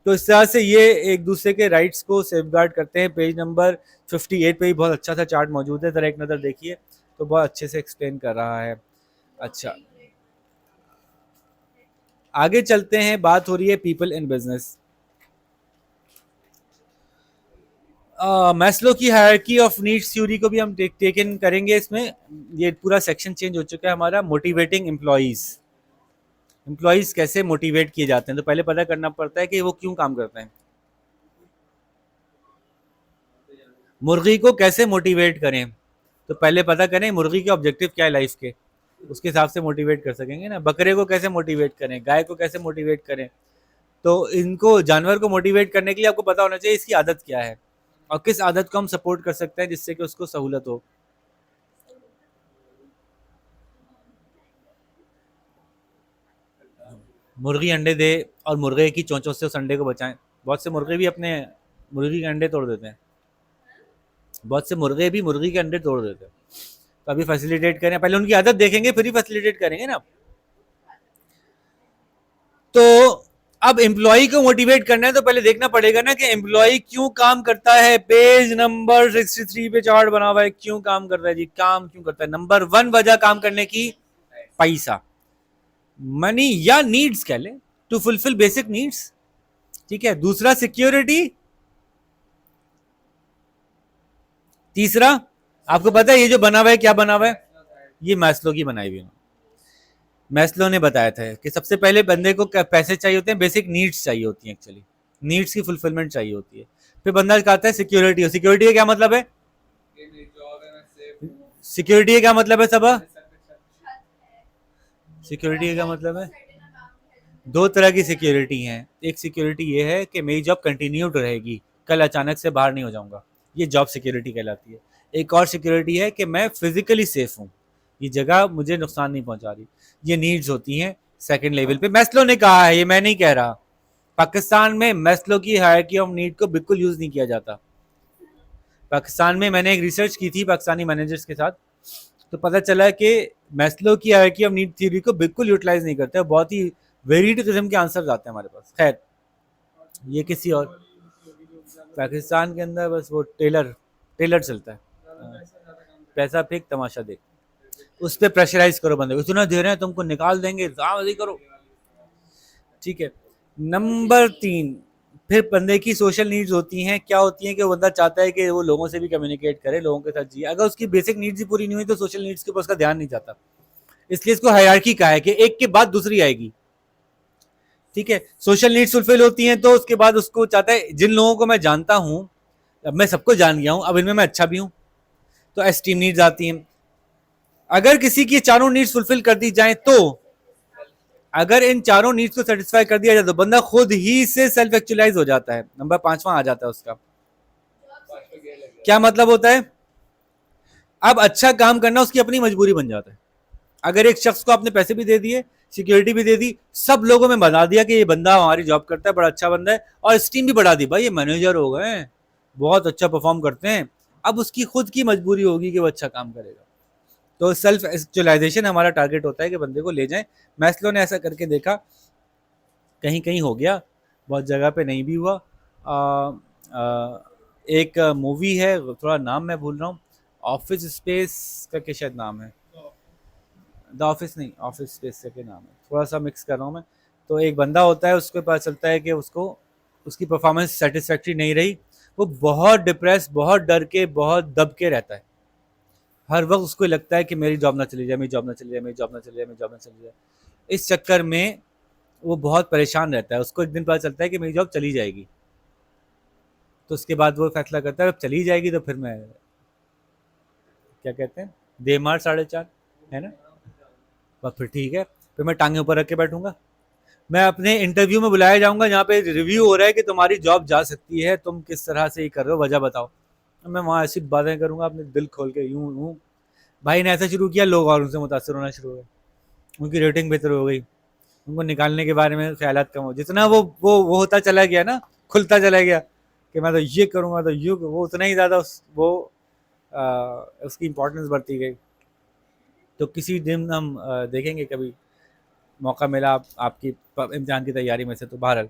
तो इस तरह से ये एक दूसरे के राइट्स को सेफगार्ड करते हैं। पेज नंबर 58 पे ही बहुत अच्छा सा चार्ट मौजूद है, जरा एक नज़र देखिए, तो बहुत अच्छे से एक्सप्लेन कर रहा है। अच्छा, आगे चलते हैं, बात हो रही है पीपल इन बिजनेस। मैस्लो की हायरार्की ऑफ नीड्स थ्योरी को भी हम टेकन करेंगे इसमें। ये पूरा सेक्शन चेंज हो चुका है हमारा, मोटिवेटिंग एम्प्लॉइज। एम्प्लॉइज कैसे मोटिवेट किए जाते हैं, तो पहले पता करना पड़ता है कि वो क्यों काम करते हैं। मुर्गी को कैसे मोटिवेट करें, तो पहले पता करें मुर्गी के ऑब्जेक्टिव क्या है लाइफ के, उसके हिसाब से मोटिवेट कर सकेंगे ना। बकरे को कैसे मोटिवेट करें, गाय को कैसे मोटिवेट करें, तो इनको, जानवर को मोटिवेट करने के लिए आपको पता होना चाहिए इसकी आदत क्या है और किस आदत को हम सपोर्ट कर सकते हैं जिससे कि उसको सहूलत हो। मुर्गी अंडे दे और मुर्गे की चोंचों से उस अंडे को बचाएं। बहुत से मुर्गे भी अपने मुर्गी के अंडे तोड़ देते हैं, बहुत से मुर्गे भी मुर्गी के अंडे तोड़ देते हैं। तो अभी फैसिलिटेट करें, पहले उनकी आदत देखेंगे फिर ही फैसिलिटेट करेंगे ना। तो अब एम्प्लॉय को मोटिवेट करना है तो पहले देखना पड़ेगा ना कि एम्प्लॉय क्यों काम करता है। पेज नंबर 63 पे चार्ट बना हुआ है, क्यों काम कर रहा है जी, काम क्यों करता है। नंबर 1 वजह काम करने की, पैसा, मनी या नीड्स कह ले, टू फुलफिल बेसिक नीड्स। ठीक है। दूसरा सिक्योरिटी, तीसरा आपको पता है ये जो बना हुआ है क्या बना हुआ है, ये मैस्लो की बनाई हुई। मैस्लो ने बताया था कि सबसे पहले बंदे को पैसे चाहिए होते हैं, बेसिक नीड्स चाहिए होती हैं, एक्चुअली नीड्स की फुलफिलमेंट चाहिए होती है। फिर बंदा कहता है सिक्योरिटी। सिक्योरिटी का क्या मतलब है, सिक्योरिटी का क्या मतलब है सब, सिक्योरिटी का क्या मतलब है, दो तरह की सिक्योरिटी है। एक सिक्योरिटी ये है कि मेरी जॉब कंटिन्यूड रहेगी, कल अचानक से बाहर नहीं हो जाऊंगा, ये जॉब सिक्योरिटी कहलाती है। एक और सिक्योरिटी है कि मैं फिजिकली सेफ हूँ, ये जगह मुझे नुकसान नहीं पहुंचा रही। ये नीड्स होती हैं सेकंड लेवल पे। मैस्लो ने कहा है, ये मैं नहीं कह रहा। पाकिस्तान में मैस्लो की हायरार्की ऑफ नीड को बिल्कुल यूज नहीं किया जाता। पाकिस्तान में मैंने एक रिसर्च की थी पाकिस्तानी मैनेजर्स के साथ, तो पता चला कि मैस्लो की हायरार्की ऑफ नीड थ्योरी को बिल्कुल यूटिलाइज नहीं करते। बहुत ही वेरिड किस्म के आंसर आते हैं हमारे पास। खैर, ये किसी और पाकिस्तान के अंदर बस वो टेलर टेलर चलता है। पैसा फेंक तमाशा देख, उस पर प्रेशराइज करो बंदे को, इतना दे रहे हैं तुमको निकाल देंगे, दावदी करो। ठीक है। नंबर 3, फिर बंदे की सोशल नीड्स होती हैं। क्या होती हैं कि वो बंदा चाहता है कि वो लोगों से भी कम्युनिकेट करे, लोगों के साथ जिए। अगर उसकी बेसिक नीड्स ही पूरी नहीं हुई तो सोशल नीड्स के ऊपर उसका ध्यान नहीं जाता। इसलिए इसको हायरार्की कहा है कि एक के बाद दूसरी आएगी। ठीक है। सोशल नीड्स फुलफिल होती हैं तो उसके बाद उसको चाहता है जिन लोगों को मैं जानता हूं, अब मैं सबको जान गया हूं, अब इनमें मैं अच्छा भी हूं, तो एस्टीम नीड्स आती हैं। अगर किसी की चारों नीड्स फुलफिल कर दी जाए तो, अगर इन चारों नीड्स को सेटिस्फाई कर दिया जाए तो बंदा खुद ही से सेल्फ एक्चुअलाइज हो जाता है। नंबर 5वां आ जाता है उसका। क्या मतलब होता है? अब अच्छा काम करना उसकी अपनी मजबूरी बन जाता है। अगर एक शख्स को आपने पैसे भी दे दिए, सिक्योरिटी भी दे दी, सब लोगों में बता दिया कि ये बंदा हमारी जॉब करता है, बड़ा अच्छा बंदा है, और स्टीम भी बढ़ा दी, भाई ये मैनेजर हो गए, बहुत अच्छा परफॉर्म करते हैं, अब उसकी खुद की मजबूरी होगी कि वो अच्छा काम करेगा। तो सेल्फ एक्चुअलाइजेशन हमारा टारगेट होता है कि बंदे को ले जाएं। मैस्लो ने ऐसा करके देखा, कहीं कहीं हो गया, बहुत जगह पे नहीं भी हुआ। एक मूवी है, थोड़ा नाम मैं भूल रहा हूँ, ऑफिस स्पेस का क्या शायद नाम है, द ऑफिस नहीं, ऑफिस स्पेस का नाम है, थोड़ा सा मिक्स कर रहा हूँ मैं। तो एक बंदा होता है, उसके पास चलता है कि उसको उसकी परफॉर्मेंस सेटिस्फैक्ट्री नहीं रही, वो बहुत डिप्रेस, बहुत डर के, बहुत दब के रहता है। हर वक्त उसको लगता है कि मेरी जॉब ना चली जाए, मेरी जॉब ना चली जाए, मेरी जॉब ना चली जाए, मेरी जॉब ना चली जाए। इस चक्कर में वो बहुत परेशान रहता है। उसको एक दिन पता चलता है कि मेरी जॉब चली जाएगी, तो उसके बाद वो फैसला करता है अब चली जाएगी तो फिर मैं, क्या कहते हैं, दे मार 4.5, है ना, बस फिर ठीक है, फिर मैं टांगे ऊपर रख के बैठूंगा। मैं अपने इंटरव्यू में बुलाया जाऊंगा जहाँ पे रिव्यू हो रहा है कि तुम्हारी जॉब जा सकती है, तुम किस तरह से ये कर रहे हो, वजह बताओ। मैं वहाँ ऐसी बातें करूंगा अपने दिल खोल के, यूं यूं। भाई ने ऐसा शुरू किया, लोग और उनसे मुतासर होना शुरू हो गए, उनकी रेटिंग बेहतर हो गई, उनको निकालने के बारे में ख्यालात कम हो। जितना वो होता चला गया ना, खुलता चला गया कि मैं तो ये करूँगा, तो यू, वो उतना ही ज़्यादा उसकी इम्पोर्टेंस बढ़ती गई। तो किसी दिन हम देखेंगे, कभी मौका मिला आपकी इम्तिहान की तैयारी में से, तो बहरहाल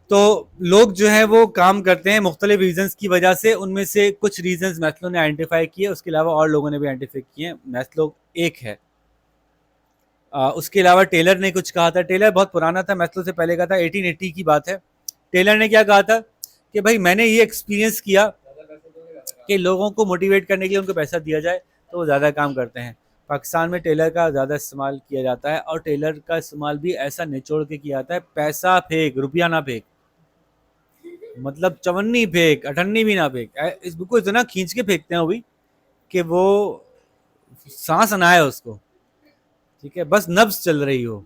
तो लोग जो है वो काम करते हैं मुख्तलिफ रीजंस की वजह से। उनमें से कुछ रीजंस मैस्लो ने आइडेंटिफाई किए, उसके अलावा और लोगों ने भी आइडेंटिफाई किए। मैस्लो एक है, उसके अलावा टेलर ने कुछ कहा था। टेलर बहुत पुराना था, मैस्लो से पहले का था, 1880 की बात है। टेलर ने क्या कहा था कि भाई मैंने ये एक्सपीरियंस किया कि लोगों को मोटिवेट करने के लिए उनको पैसा दिया जाए तो वो ज़्यादा काम करते हैं। पाकिस्तान में टेलर का ज़्यादा इस्तेमाल किया जाता है, और टेलर का इस्तेमाल भी ऐसा निचोड़ के किया जाता है, पैसा फेंक, रुपया ना फेंक, मतलब चवन्नी फेंक, अठन्नी भी ना फेंक, इस बुक को इतना खींच के फेंकते हैं वो भी कि वो सांस ना आए उसको। ठीक है, बस नब्ज चल रही हो,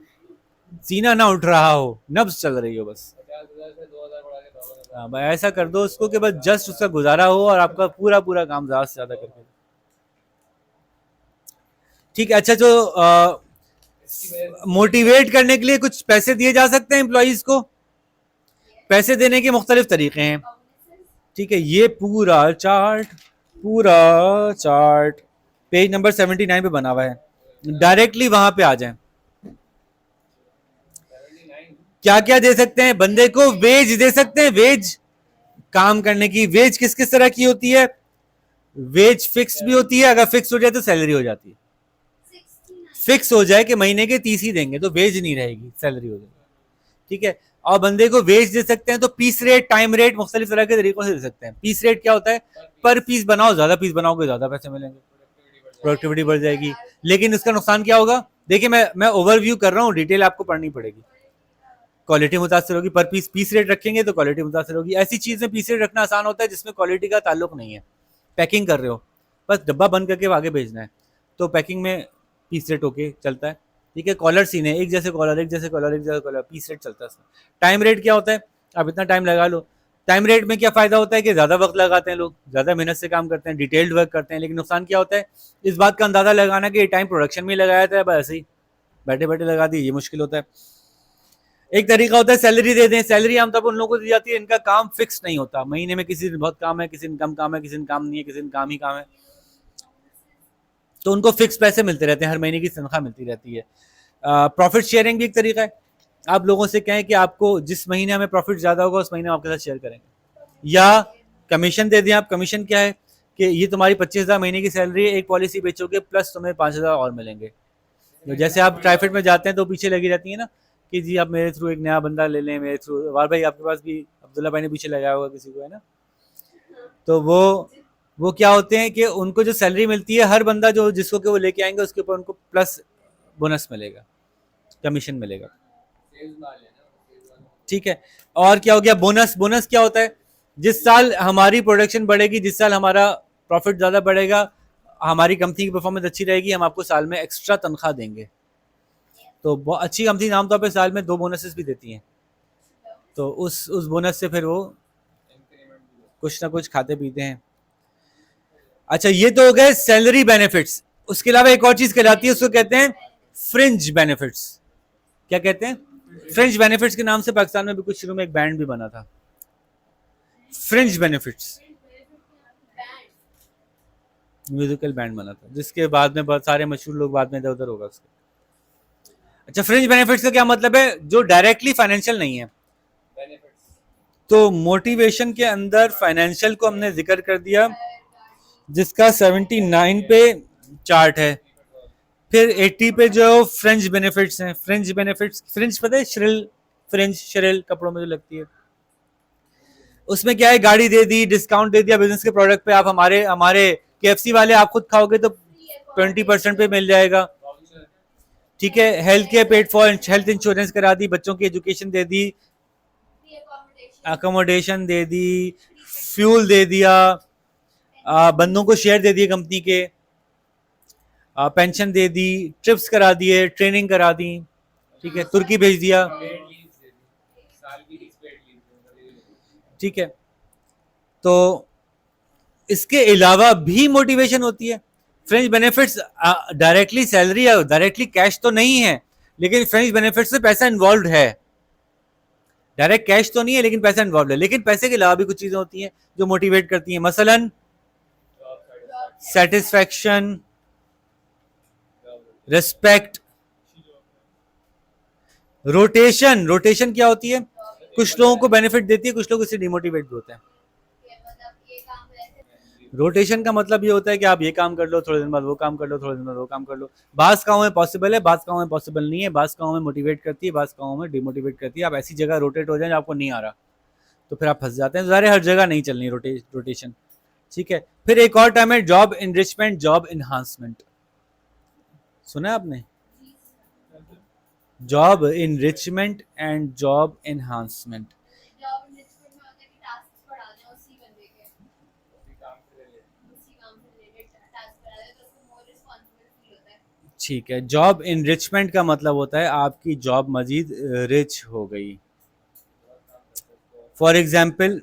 सीना ना उठ रहा हो, नब्ज चल रही हो बस। 50,000 से 2,000 बढ़ा के 52,000। हाँ भाई, ऐसा कर दो उसको कि बस जस्ट उसका गुजारा हो और आपका पूरा पूरा काम ज़्यादा से ज़्यादा करके। ठीक है। अच्छा, जो मोटिवेट करने के लिए कुछ पैसे दिए जा सकते हैं एम्प्लॉइज को। पैसे देने के मुख्तलिफ तरीके हैं। ठीक है, ये पूरा चार्ट पेज नंबर 79 पे बना हुआ है, डायरेक्टली वहां पे आ जाएं। 79। क्या क्या दे सकते हैं बंदे को? वेज दे सकते हैं, वेज, काम करने की वेज किस किस तरह की होती है? वेज फिक्स भी होती है, अगर फिक्स हो जाए तो सैलरी हो जाती है। फिक्स हो जाए कि महीने के 30 ही देंगे तो वेज नहीं रहेगी, सैलरी हो जाएगी। ठीक है। और बंदे को वेज दे सकते हैं तो पीस रेट, टाइम रेट, मुख्तलिफ तरह के तरीकों से दे सकते हैं। पीस रेट क्या होता है? पर पीस बनाओ, ज्यादा पीस बनाओगे ज्यादा पैसे मिलेंगे, प्रोडक्टिविटी बढ़ जाएगी। लेकिन इसका नुकसान क्या होगा? देखिए, मैं ओवरव्यू कर रहा हूँ, डिटेल आपको पढ़नी पड़ेगी। क्वालिटी मुतासर होगी, पर पीस पीस रेट रखेंगे तो क्वालिटी मुतासर होगी। ऐसी चीज में पीस रेट रखना आसान होता है जिसमें क्वालिटी का ताल्लुक नहीं है। पैकिंग कर रहे हो, बस डब्बा बंद करके आगे भेजना है, तो पैकिंग में पीस रेट होके चलता है। ठीक है। कॉलर सीने, एक जैसे कॉलर, एक जैसे कॉलर, एक जैसे कॉलर, पीस रेट चलता है उसमें। टाइम रेट क्या होता है? आप इतना टाइम लगा लो, टाइम रेट में क्या फ़ायदा होता है कि ज़्यादा वक्त लगाते हैं लोग, ज़्यादा मेहनत से काम करते हैं, डिटेल्ड वर्क करते हैं, लेकिन नुकसान क्या होता है इस बात का अंदाज़ा लगाना कि ये टाइम प्रोडक्शन में लगाया था, बस ऐसे ही बैठे बैठे लगा दी, ये मुश्किल होता है। एक तरीका होता है सैलरी दे दें। सैलरी आमतौर पर उन लोगों को दी जाती है इनका काम फिक्स नहीं होता, महीने में किसी दिन बहुत काम है, किसी दिन कम काम है, किसी दिन काम नहीं है, किसी दिन काम ही काम है, तो उनको फिक्स पैसे मिलते रहते हैं, हर महीने की तनख्वाह मिलती रहती है। प्रॉफिट शेयरिंग भी एक तरीका है, आप लोगों से कहें कि आपको जिस महीने में प्रॉफिट ज़्यादा होगा उस महीने में आपके साथ शेयर करेंगे, या कमीशन दे दें आप। कमीशन क्या है कि ये तुम्हारी 25,000 महीने की सैलरी है, एक पॉलिसी बेचोगे प्लस तुम्हें 5,000 और मिलेंगे। तो जैसे आप ट्राइफेड में जाते हैं तो पीछे लगी रहती है ना कि जी आप मेरे थ्रू एक नया बंदा ले लें, मेरे थ्रू वार भाई आपके पास भी अब्दुल्ला भाई ने पीछे लगाया होगा किसी को, है ना। तो वो क्या होते हैं कि उनको जो सैलरी मिलती है, हर बंदा जो जिसको कि वो लेके आएंगे उसके ऊपर उनको प्लस बोनस मिलेगा, कमीशन मिलेगा, सेल्स वाले ना, सेल्स वाले। ठीक है। और क्या हो गया बोनस? बोनस क्या होता है? जिस साल हमारी प्रोडक्शन बढ़ेगी, जिस साल हमारा प्रॉफिट ज़्यादा बढ़ेगा, हमारी कंपनी की परफॉर्मेंस अच्छी रहेगी, हम आपको साल में एक्स्ट्रा तनख्वाह देंगे। तो बहुत अच्छी कंपनी आमतौर पे साल में 2 बोनसेस भी देती हैं, तो उस बोनस से फिर वो इंक्रीमेंट भी होता कुछ ना कुछ खाते पीते हैं। अच्छा, ये तो हो गए सैलरी बेनिफिट्स। उसके अलावा एक और चीज कहलाती है, उसको कहते हैं फ्रिंज बेनिफिट्स। क्या कहते हैं? फ्रिंज बेनिफिट्स के नाम से पाकिस्तान में भी कुछ शुरू में एक बैंड भी बना था, फ्रिंज बेनिफिट्स, म्यूजिकल बैंड बना था, जिसके बाद में बहुत सारे मशहूर लोग बाद में इधर उधर होगा उसके। अच्छा, फ्रिंज बेनिफिट्स का क्या मतलब है? जो डायरेक्टली फाइनेंशियल नहीं है। बेनिफिट्स। तो मोटिवेशन के अंदर फाइनेंशियल को हमने जिक्र कर दिया, जिसका 79 पे चार्ट है। फिर 80 पे जो फ्रिंज बेनिफिट्स हैं, फ्रिंज बेनिफिट्स, फ्रिंज पता है? श्रिल, फ्रिंज श्रिल कपड़ों में जो लगती है, उसमें क्या है, गाड़ी दे दी, डिस्काउंट दे दिया बिजनेस के प्रोडक्ट पे। आप हमारे हमारे KFC वाले आप खुद खाओगे तो 20% पे मिल जाएगा, वाउचर। ठीक है। Health care paid for, health insurance करा दी, बच्चों की एजुकेशन दे दी, अकोमोडेशन दे दी, फ्यूल दे दिया, बंदों को शेयर दे दिए कंपनी के, पेंशन दे दी, ट्रिप्स करा दिए, ट्रेनिंग करा दी, ठीक है, तुर्की भेज दिया, पेड लीव्स दे दी, साल की 20 पेड लीव्स। ठीक है। तो इसके अलावा भी मोटिवेशन होती है। फ्रेंच बेनिफिट्स डायरेक्टली सैलरी या डायरेक्टली कैश तो नहीं है, लेकिन फ्रेंच बेनिफिट्स में पैसा इन्वॉल्व है। डायरेक्ट कैश तो नहीं है लेकिन पैसा इन्वॉल्व है। लेकिन पैसे के अलावा भी कुछ चीजें होती हैं जो मोटिवेट करती हैं, मसलन job satisfaction, respect, rotation. Rotation क्या होती है? कुछ लोगों को बेनिफिट देती है, कुछ लोग इससे डिमोटिवेट भी होते हैं। रोटेशन का मतलब ये होता है कि आप ये काम कर लो, थोड़े दिन बाद वो काम कर लो, थोड़े दिन बाद वो काम कर लो। बास कामों में पॉसिबल है, बास कामों में पॉसिबल नहीं है, बास कामों में मोटिवेट करती है, बास कामों में डिमोटिवेट करती है। आप ऐसी जगह रोटेट हो जाए जो आपको नहीं आ रहा, तो फिर आप फंस जाते हैं। ज़ाहिर है हर जगह नहीं चलनी रोटेशन, ठीक है। फिर एक और टर्म है जॉब इनरिचमेंट, जॉब इन्हांसमेंट। सुना है आपने? Job enrichment and job enhancement. ठीक है, जॉब इनरिचमेंट का मतलब होता है आपकी जॉब मजीद रिच हो गई। फॉर एग्जाम्पल,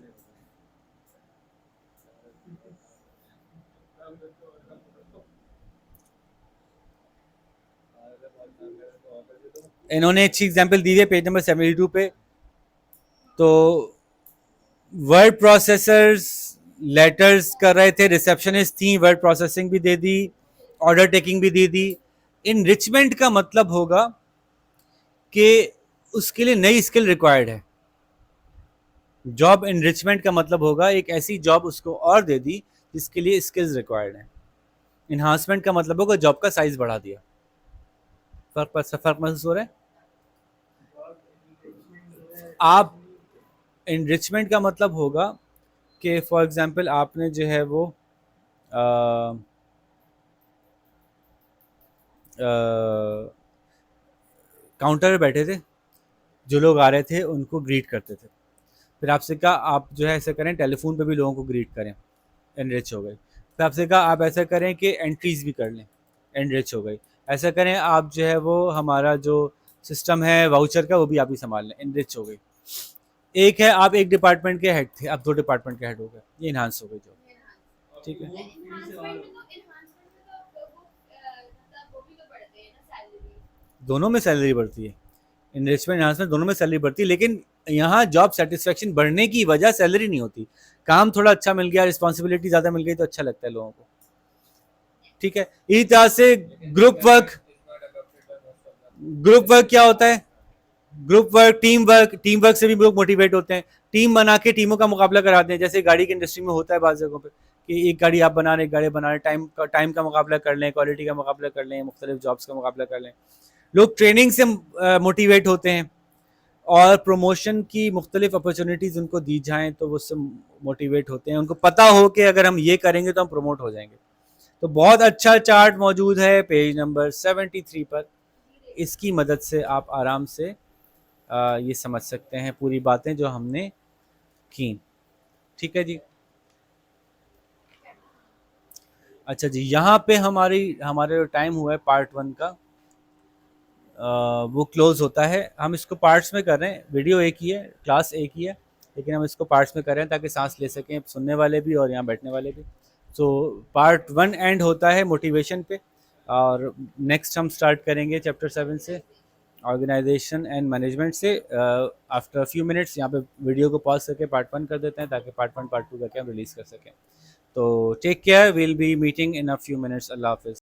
इन्होंने अच्छी एग्जाम्पल दी है पेज नंबर 72 पे। तो वर्ड प्रोसेसर्स लेटर्स कर रहे थे, रिसेप्शनिस्ट थी, वर्ड प्रोसेसिंग भी दे दी, ऑर्डर टेकिंग भी दे दी। इनरिचमेंट का मतलब होगा कि उसके लिए नई स्किल रिक्वायर्ड है। जॉब इनरिचमेंट का मतलब होगा एक ऐसी जॉब उसको और दे दी जिसके लिए स्किल्स रिक्वायर्ड है। इन्हांसमेंट का मतलब होगा जॉब का साइज बढ़ा दिया। फर्क महसूस हो रहा है? आप इनरिचमेंट का मतलब होगा कि फॉर एग्जांपल आपने जो है वो काउंटर पे बैठे थे, जो लोग आ रहे थे उनको ग्रीट करते थे। फिर आपसे कहा आप जो है ऐसा करें टेलीफोन पे भी लोगों को ग्रीट करें, एनरिच हो गए। फिर आपसे कहा आप ऐसा करें कि एंट्रीज भी कर लें, एनरिच हो गई। ऐसा करें आप जो है वो हमारा जो सिस्टम है वाउचर का वो भी आप ही संभाल लें, एनरिच हो गई। एक है आप एक डिपार्टमेंट के हेड थे, आप 2 डिपार्टमेंट के हेड हो गए, ये इन्हांस हो गई जॉब। और ठीक है। वो फिर से और दोनों में सैलरी बढ़ती है, इन्वेस्टमेंट इन्हांसमेंट दोनों में सैलरी बढ़ती है, लेकिन यहाँ जॉब सेटिस्फेक्शन बढ़ने की वजह सैलरी नहीं होती। काम थोड़ा अच्छा मिल गया, रिस्पॉन्सिबिलिटी ज़्यादा मिल गई तो अच्छा लगता है लोगों को। ठीक है, इसी तरह से ग्रुप वर्क। ग्रुप वर्क क्या होता है? ग्रुप वर्क, टीम वर्क से भी लोग मोटिवेट होते हैं। टीम बना के टीमों का मुकाबला कराते हैं, जैसे गाड़ी की इंडस्ट्री में होता है बाज़ जगहों पे कि एक गाड़ी आप बना रहे, एक गाड़ी बना रहे, टाइम का मुकाबला कर लें, क्वालिटी का मुकाबला कर लें, मुख्तलिफ जॉब्स का मुकाबला कर लें। लोग ट्रेनिंग से मोटिवेट होते हैं, और प्रमोशन की मुख्तलिफ अपॉर्चुनिटीज़ उनको दी जाएँ तो वो उससे मोटिवेट होते हैं। उनको पता हो कि अगर हम ये करेंगे तो हम प्रमोट हो जाएँगे। तो बहुत अच्छा चार्ट मौजूद है पेज नंबर 73 पर। इसकी मदद से आप आराम से ये समझ सकते हैं पूरी बातें जो हमने की। ठीक है जी। अच्छा जी, यहाँ पे हमारे जो टाइम हुआ है पार्ट 1 का, वो क्लोज़ होता है। हम इसको पार्ट्स में कर रहे हैं, वीडियो एक ही है, क्लास एक ही है, लेकिन हम इसको पार्ट्स में कर रहे हैं ताकि सांस ले सकें सुनने वाले भी और यहाँ बैठने वाले भी। सो पार्ट 1 एंड होता है मोटिवेशन पे, और नेक्स्ट हम स्टार्ट करेंगे चैप्टर 7 से, ऑर्गेनाइजेशन एंड मैनेजमेंट से। आफ्टर फ्यू मिनट्स यहाँ पे वीडियो को पॉज करके पार्ट 1 कर देते हैं ताकि पार्ट 1 पार्ट 2 करके हम रिलीज़ कर सकें। तो take care, will be meeting in a few minutes. अल्लाह हाफिज़।